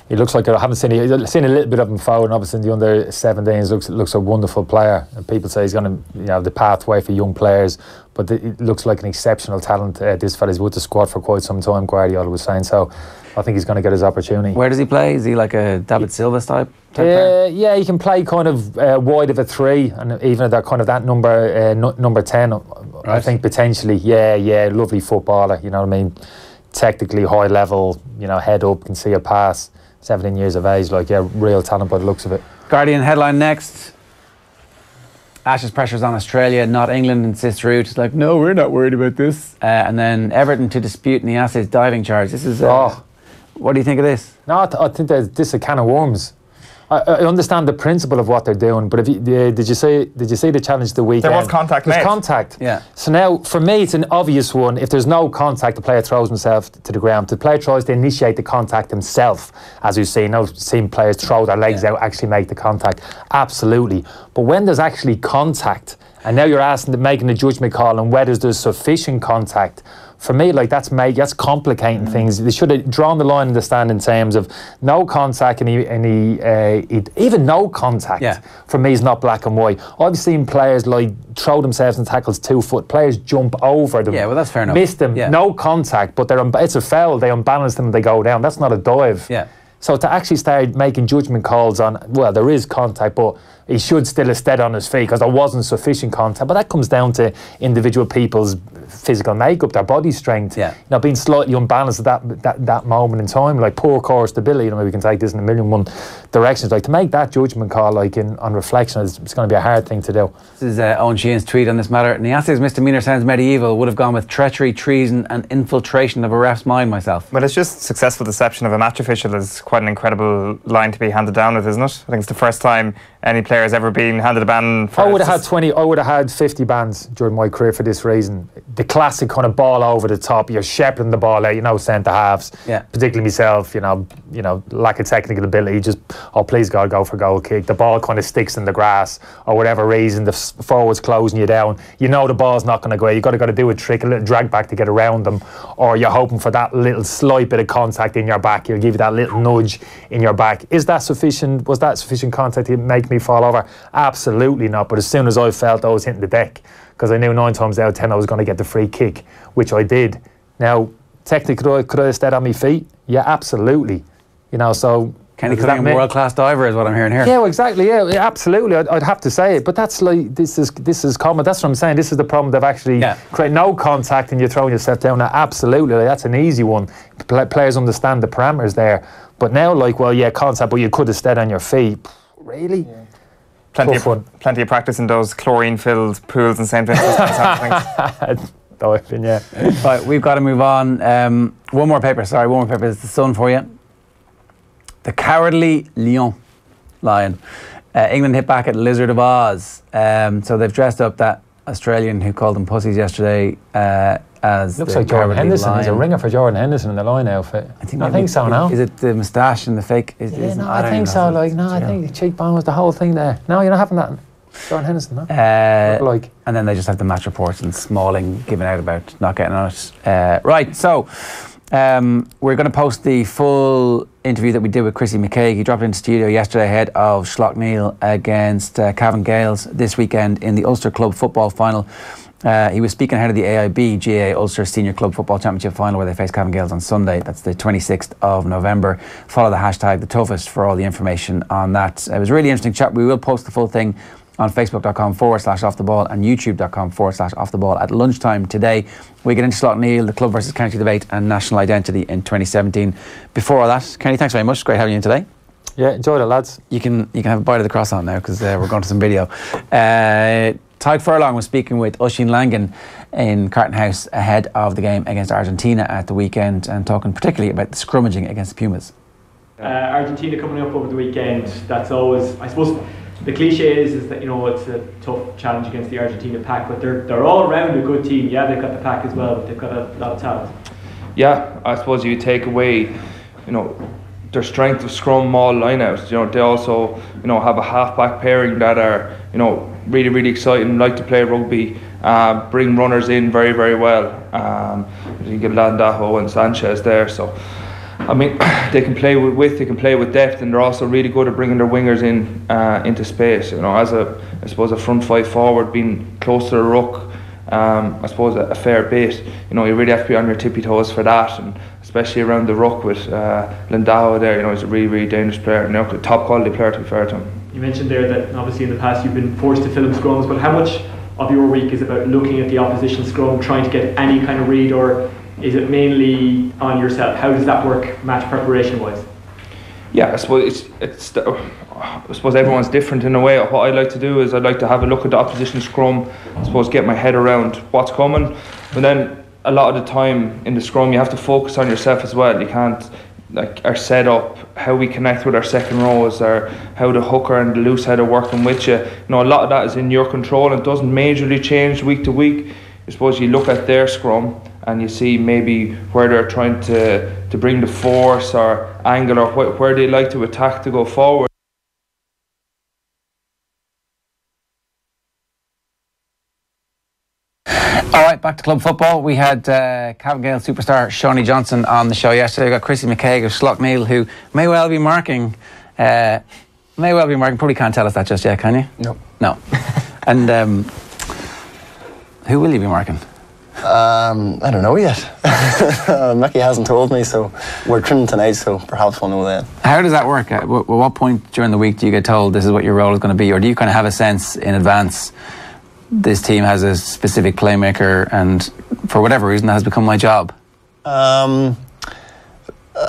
A: He looks like, I haven't seen a little bit of him Foden, obviously in the under-17s, looks a wonderful player, and people say he's going to, the pathway for young players, but it looks like an exceptional talent. This fella's with the squad for quite some time, Guardiola was saying, so I think he's going to get his opportunity.
B: Where does he play? Is he like a David Silva type
A: player? Yeah, he can play kind of wide of a 3, and even at that kind of that number 10, right. I think potentially, yeah, lovely footballer, you know what I mean, technically high level, head up, can see a pass. 17 years of age, real talent by the looks of it.
B: Guardian headline next. Ashes pressures on Australia, not England, insists Root. It's like, no, we're not worried about this. And then Everton to dispute Niase's diving charge. This is, what do you think of this?
A: No, I think this is a can of worms. I understand the principle of what they're doing, but if you, did you see the challenge the weekend?
C: There was contact made.
A: There's contact.
B: Yeah.
A: So now, for me, it's an obvious one. If there's no contact, the player throws himself to the ground. The player tries to initiate the contact himself, as we've seen. I've seen players throw their legs out, actually make the contact. Absolutely. But when there's actually contact, and now you're making a judgment call on whether there's sufficient contact, for me, that's complicating things. They should have drawn the line in the stand in terms of no contact, and even no contact. Yeah. For me, is not black and white. I've seen players throw themselves in tackles 2 foot. Players jump over them.
B: Yeah, well, that's fair enough.
A: Miss them.
B: Yeah.
A: No contact, but it's a foul. They unbalance them and they go down. That's not a dive.
B: Yeah.
A: So to actually start making judgment calls on, well, there is contact, but he should still have stayed on his feet because there wasn't sufficient contact. But that comes down to individual people's physical makeup, their body strength.
B: Yeah.
A: Being slightly unbalanced at that moment in time, like poor core stability. Maybe we can take this in a million one directions. To make that judgment call, on reflection, it's going to be a hard thing to do.
B: This is Owen Sheehan's tweet on this matter. Niase's misdemeanour sounds medieval. Would have gone with treachery, treason, and infiltration of a ref's mind myself.
C: Well, it's just successful deception of a match official is quite an incredible line to be handed down with, isn't it? I think it's the first time any player has ever been handed a ban.
A: I would have had 50 bans during my career for this reason. the classic kind of ball over the top. You're shepherding the ball out, centre halves.
B: Yeah.
A: Particularly myself, lack of technical ability. Just, oh please God, go for a goal kick. The ball kind of sticks in the grass, or whatever reason the forwards closing you down. The ball's not going to go away. You've got to do a trick, a little drag back to get around them, or you're hoping for that little slight bit of contact in your back. He'll give you that little nudge in your back. Is that sufficient? Was that sufficient contact to make me fall over? Absolutely not. But as soon as I felt I was hitting the deck, because I knew 9 times out of 10 I was going to get the free kick, which I did. Now, technically, could I have stayed on my feet? Yeah, absolutely. So
B: Kenny Cunningham, world-class diver, is what I'm hearing here.
A: Yeah, well, exactly. Yeah, absolutely. I'd have to say it, but that's like this is common. That's what I'm saying. This is the problem. They've actually created no contact, and you're throwing yourself down. Now, absolutely, that's an easy one. Players understand the parameters there, but now, contact, but you could have stayed on your feet. Really? Yeah.
C: Plenty of practice in those chlorine-filled pools in St. Vincent.
A: Diving, yeah.
B: Right, we've got to move on. One more paper. It's the Sun for you. The cowardly lion. England hit back at Lizard of Oz. So they've dressed up that Australian who called them pussies yesterday as
A: looks like Jordan Henderson. There's a ringer for Jordan Henderson in the line outfit. I think so now.
B: Is it the moustache and the fake?
A: I think so. I think the cheekbone was the whole thing there. No, you're not having that. Jordan Henderson, no?
B: And then they just have the match reports and Smalling giving out about not getting on it. Right, so we're going to post the full interview that we did with Chrissy McKaigue. He dropped into studio yesterday ahead of Schlockneil against Cavan Gales this weekend in the Ulster Club football final. He was speaking ahead of the AIB GA Ulster Senior Club Football Championship final, where they face Cavan Gales on Sunday. That's the 26th of November. Follow the hashtag The Toughest for all the information on that. It was a really interesting chat. We will post the full thing on facebook.com/offtheball and youtube.com/offtheball at lunchtime today. We get into Schlockneil, the club versus county debate, and national identity in 2017. Before all that, Kenny, thanks very much. It's great having you in today.
A: Yeah, enjoyed it, lads.
B: You can have a bite of the croissant now, because we're going to some video. Tadhg Furlong was speaking with Oisín Langan in Carton House ahead of the game against Argentina at the weekend, and talking particularly about the scrummaging against the Pumas.
G: Argentina coming up over the weekend, that's always, I suppose, the cliche is that it's a tough challenge against the Argentina pack, but they're all around a good team. Yeah, they've got the pack as well, but they've got a lot of talent.
H: Yeah, I suppose you take away, their strength of scrum, maul, lineouts. They also, have a half-back pairing that are, really, really exciting, like to play rugby, bring runners in very, very well. You get Landajo and Sanchez there, so they can play with width, they can play with depth, and they're also really good at bringing their wingers in into space. As a front five forward, being close to the ruck, I suppose a fair bit. You really have to be on your tippy toes for that, and especially around the ruck with Landajo there. He's a really, really dangerous player, a top quality player, to be fair to him.
G: You mentioned there that obviously in the past you've been forced to fill in scrums, but how much of your week is about looking at the opposition scrum, trying to get any kind of read, or is it mainly on yourself? How does that work, match preparation wise?
H: Yeah, I suppose I suppose everyone's different in a way. What I like to do is I like to have a look at the opposition scrum, I suppose get my head around what's coming, but then a lot of the time in the scrum you have to focus on yourself as well. You can't, our setup, how we connect with our second rows, or how the hooker and the loose head are working with you. A lot of that is in your control and doesn't majorly change week to week. I suppose you look at their scrum and you see maybe where they're trying to bring the force or angle, or where they like to attack to go forward.
B: All right, back to club football. We had Cavan Gale superstar Shawnee Johnson on the show yesterday. We got Chrissy McKaigue of Schlockneil, who may well be marking. Probably can't tell us that just yet, can you? No. And who will you be marking?
I: I don't know yet. Mickey hasn't told me, so we're training tonight, so perhaps we'll know then.
B: How does that work? At what point during the week do you get told this is what your role is going to be, or do you kind of have a sense in advance this team has a specific playmaker and for whatever reason that has become my job?
I: I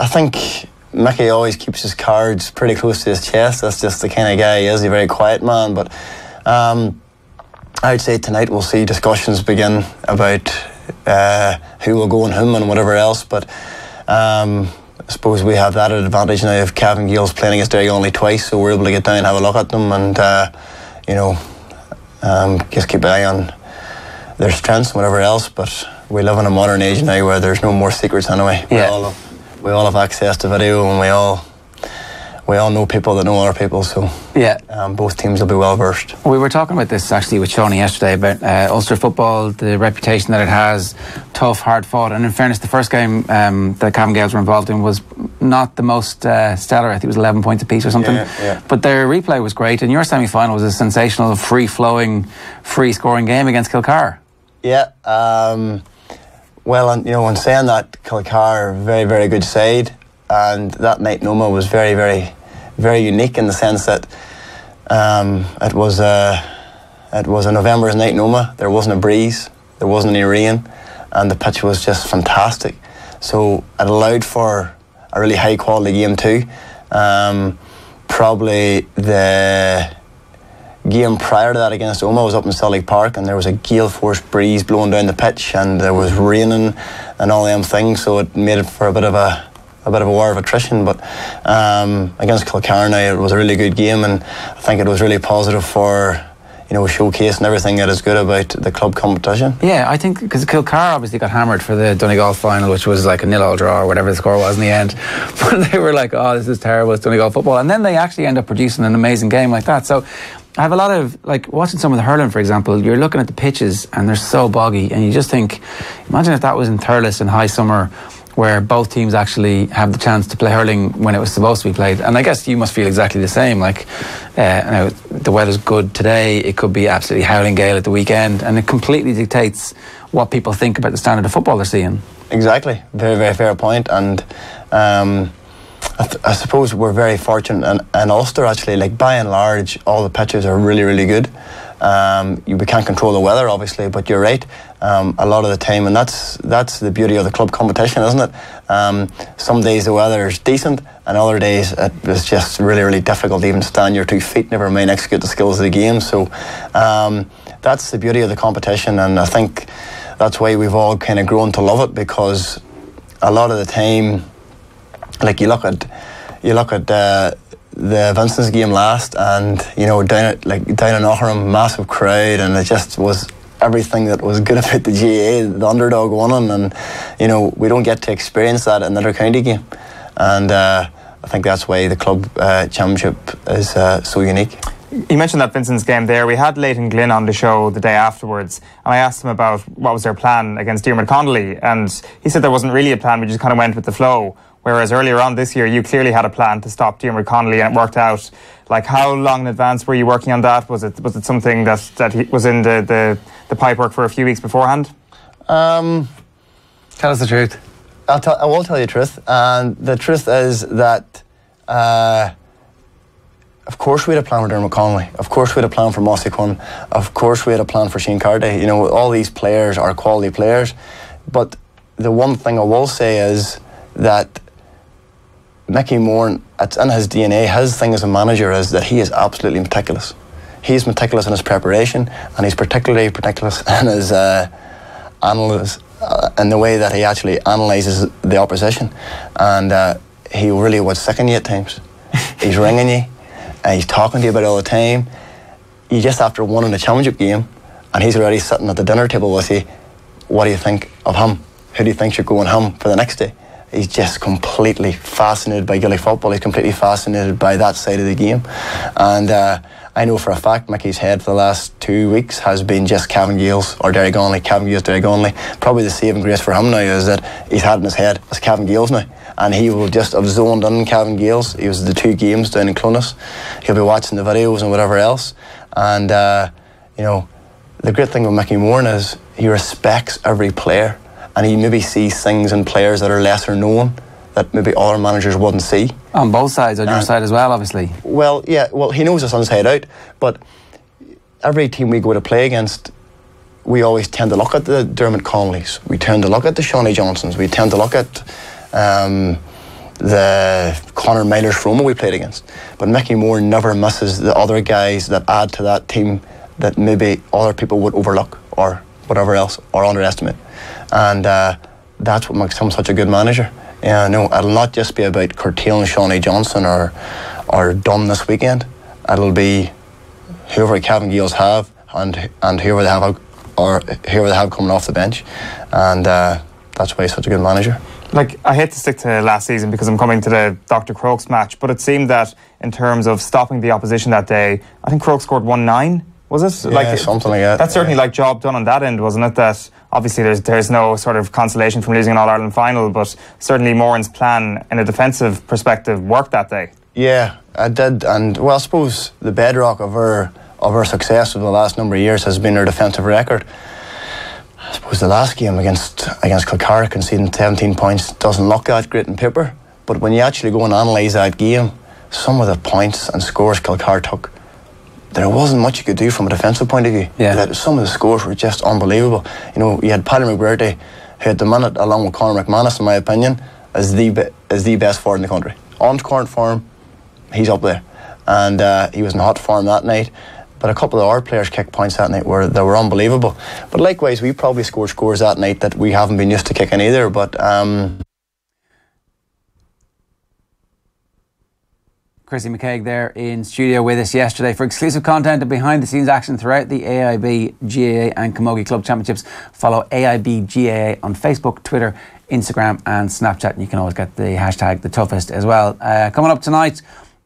I: think Mickey always keeps his cards pretty close to his chest. That's just the kind of guy he is. He's a very quiet man, but I'd say tonight we'll see discussions begin about who will go on whom and whatever else, but I suppose we have that advantage now of Cavan Gales playing against Derry only twice, so we're able to get down and have a look at them and just keep an eye on their strengths and whatever else, but we live in a modern age now where there's no more secrets anyway.
B: Yeah.
I: We all have access to video, and we all know people that know other people, so
B: yeah,
I: both teams will be well versed.
B: We were talking about this actually with Shawnee yesterday about Ulster football, the reputation that it has, tough, hard fought, and in fairness, the first game that Cavan Gaels were involved in was not the most stellar. I think it was 11 points apiece or something.
I: Yeah.
B: But their replay was great, and your semi-final was a sensational, free-flowing, free-scoring game against Kilcar.
I: Yeah. Well, and, in saying that, Kilcar, very, very good side, and that night Noma was very, very, very unique in the sense that it was a November's night Noma. There wasn't a breeze, there wasn't any rain, and the pitch was just fantastic. So it allowed for a really high quality game too. Probably the game prior to that against Oma was up in Salt Park, and there was a gale force breeze blowing down the pitch, and there was raining and all them things, so it made it for a bit of a war of attrition. But against Kilcar now, it was a really good game, and I think it was really positive for showcasing everything that is good about the club competition.
B: Yeah, I think because Kilcar obviously got hammered for the Donegal final, which was like a 0-0 draw or whatever the score was in the end. But they were like, oh, this is terrible, it's Donegal football. And then they actually end up producing an amazing game like that. So I have a lot of, like, watching some of the hurling, for example, you're looking at the pitches and they're so boggy, and you just think, imagine if that was in Thurles in high summer, where both teams actually have the chance to play hurling when it was supposed to be played. And I guess you must feel exactly the same. Like, the weather's good today, it could be absolutely howling gale at the weekend, and it completely dictates what people think about the standard of football they're seeing.
I: Exactly, very, very fair point. And I suppose we're very fortunate in Ulster, actually. Like, by and large, all the pitches are really, really good. We can't control the weather, obviously, but you're right. A lot of the time, and that's the beauty of the club competition, isn't it? Some days the weather is decent, and other days it is just really, really difficult to even stand your 2 feet, never mind execute the skills of the game. So that's the beauty of the competition, and I think that's why we've all kind of grown to love it, because a lot of the time, like, you look at the Vincent's game last, and down in Ockram, massive crowd, and it just was everything that was good about the GAA, the underdog winning, and we don't get to experience that in the inter-county game, and I think that's why the club championship is so unique.
C: You mentioned that Vincent's game there. We had Leighton Glynn on the show the day afterwards, and I asked him about what was their plan against Diarmuid Connolly, and he said there wasn't really a plan, we just kind of went with the flow. Whereas earlier on this year, you clearly had a plan to stop Diarmuid Connolly, and it worked out. Like, how long in advance were you working on that? Was it something that was in the pipework for a few weeks beforehand?
B: Tell us the truth.
I: I will tell you the truth, and the truth is that of course we had a plan for Diarmuid Connolly. Of course we had a plan for Mossy Quinn. Of course we had a plan for Shane Carty. All these players are quality players, but the one thing I will say is that Mickey Moore, it's in his DNA. His thing as a manager is that he is absolutely meticulous. He's meticulous in his preparation, and he's particularly meticulous in his in the way that he actually analyses the opposition. And he really would sicken you at times. He's ringing you, and he's talking to you about it all the time. You just after winning the championship game, and he's already sitting at the dinner table with you. What do you think of him? Who do you think should go on him for the next day? He's just completely fascinated by Gaelic football. He's completely fascinated by that side of the game. And I know for a fact Mickey's head for the last 2 weeks has been just Cavan Gaels or Derry Gonley, Cavan Gaels, Derry Gonley. Probably the saving grace for him now is that he's had in his head as Cavan Gaels now. And he will just have zoned in Cavan Gaels. He was the 2 games down in Clonus. He'll be watching the videos and whatever else. And, the great thing with Mickey Moore is he respects every player. And he maybe sees things in players that are lesser known that maybe other managers wouldn't see.
B: On both sides, on your side as well, obviously.
I: Well, yeah, he knows us inside out, but every team we go to play against, we always tend to look at the Diarmuid Connollys, we tend to look at the Shawnee Johnsons, we tend to look at the Conor Myers from we played against. But Mickey Moore never misses the other guys that add to that team that maybe other people would overlook or whatever else, or underestimate. And that's what makes him such a good manager. It'll not just be about curtailing Shawnee Johnson or done this weekend. It'll be whoever Cavan Gaels have and whoever they have who they have coming off the bench, and that's why he's such a good manager.
C: Like, I hate to stick to last season because I'm coming to the Dr. Crokes match, but it seemed that in terms of stopping the opposition that day, I think Crokes scored 1-9, was it?
I: Yeah, like, something like that.
C: That's certainly like job done on that end, wasn't it? That obviously there's no sort of consolation from losing an All-Ireland final, but certainly Moran's plan in a defensive perspective worked that day.
I: Yeah, I did, and well, I suppose the bedrock of our success over the last number of years has been our defensive record. I suppose the last game against Kilcara, conceding 17 points doesn't look that great on paper, but when you actually go and analyse that game, some of the points and scores Kilcara took, there wasn't much you could do from a defensive point of view.
B: Yeah.
I: Some of the scores were just unbelievable. You know, you had Paddy McBurdy, who at the minute, along with Conor McManus, in my opinion, is the best forward in the country. On current form, he's up there, and he was in hot form that night. But a couple of our players kicked points that night that were unbelievable. But likewise, we probably scored scores that night that we haven't been used to kicking either. But
B: Chrissy McKaigue there in studio with us yesterday. For exclusive content and behind the scenes action throughout the AIB, GAA and Camogie Club Championships, follow AIB GAA on Facebook, Twitter, Instagram and Snapchat. And you can always get the hashtag the toughest as well. Coming up tonight,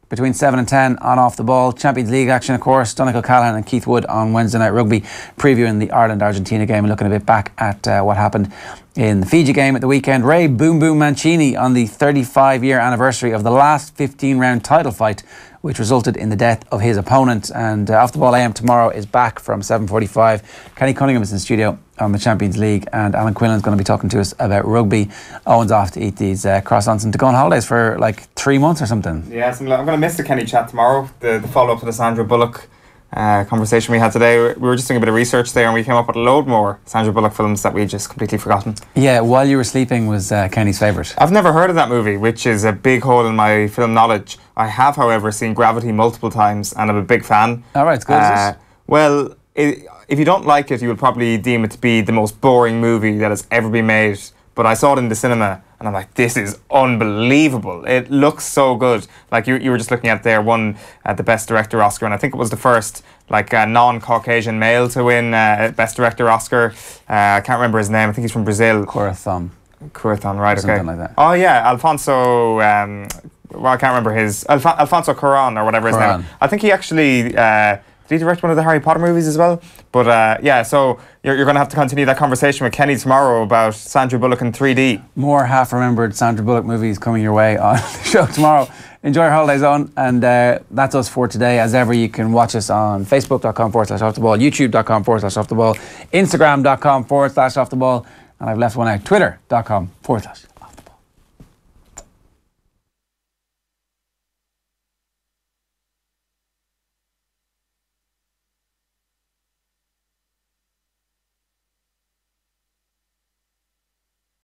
B: between 7 and 10 on Off the Ball. Champions League action, of course. Donegal Callahan and Keith Wood on Wednesday Night Rugby, previewing the Ireland-Argentina game and looking a bit back at what happened in the Fiji game at the weekend. Ray Boom Boom Mancini on the 35-year anniversary of the last 15-round title fight, which resulted in the death of his opponent. And Off the Ball AM tomorrow is back from 7:45. Kenny Cunningham is in studio on the Champions League, and Alan Quinlan's going to be talking to us about rugby. Owen's off to eat these croissants and to go on holidays for like 3 months or something.
C: Yeah, I'm going to miss the Kenny chat tomorrow, the follow-up to the Sandra Bullock conversation we had today. We were just doing a bit of research there, and we came up with a load more Sandra Bullock films that we'd just completely forgotten.
B: Yeah, While You Were Sleeping was Kenny's favourite.
C: I've never heard of that movie, which is a big hole in my film knowledge. I have, however, seen Gravity multiple times, and I'm a big fan.
B: All right, it's good, is it?
C: Well, if you don't like it, you would probably deem it to be the most boring movie that has ever been made. But I saw it in the cinema, and I'm like, this is unbelievable. It looks so good. Like you were just looking at there, won the Best Director Oscar, and I think it was the first non-Caucasian male to win Best Director Oscar. I can't remember his name. I think he's from Brazil.
B: Cuarón,
C: right? Okay.
B: Something like that.
C: Oh yeah, Alfonso. Well, I can't remember his Alfonso Cuarón or whatever his name. I think he actually. Did he direct one of the Harry Potter movies as well? But yeah, so you're going to have to continue that conversation with Kenny tomorrow about Sandra Bullock in 3D.
B: More half-remembered Sandra Bullock movies coming your way on the show tomorrow. Enjoy your holidays on, and that's us for today. As ever, you can watch us on facebook.com/offtheball, youtube.com/offtheball, instagram.com/offtheball, and I've left one out, twitter.com/.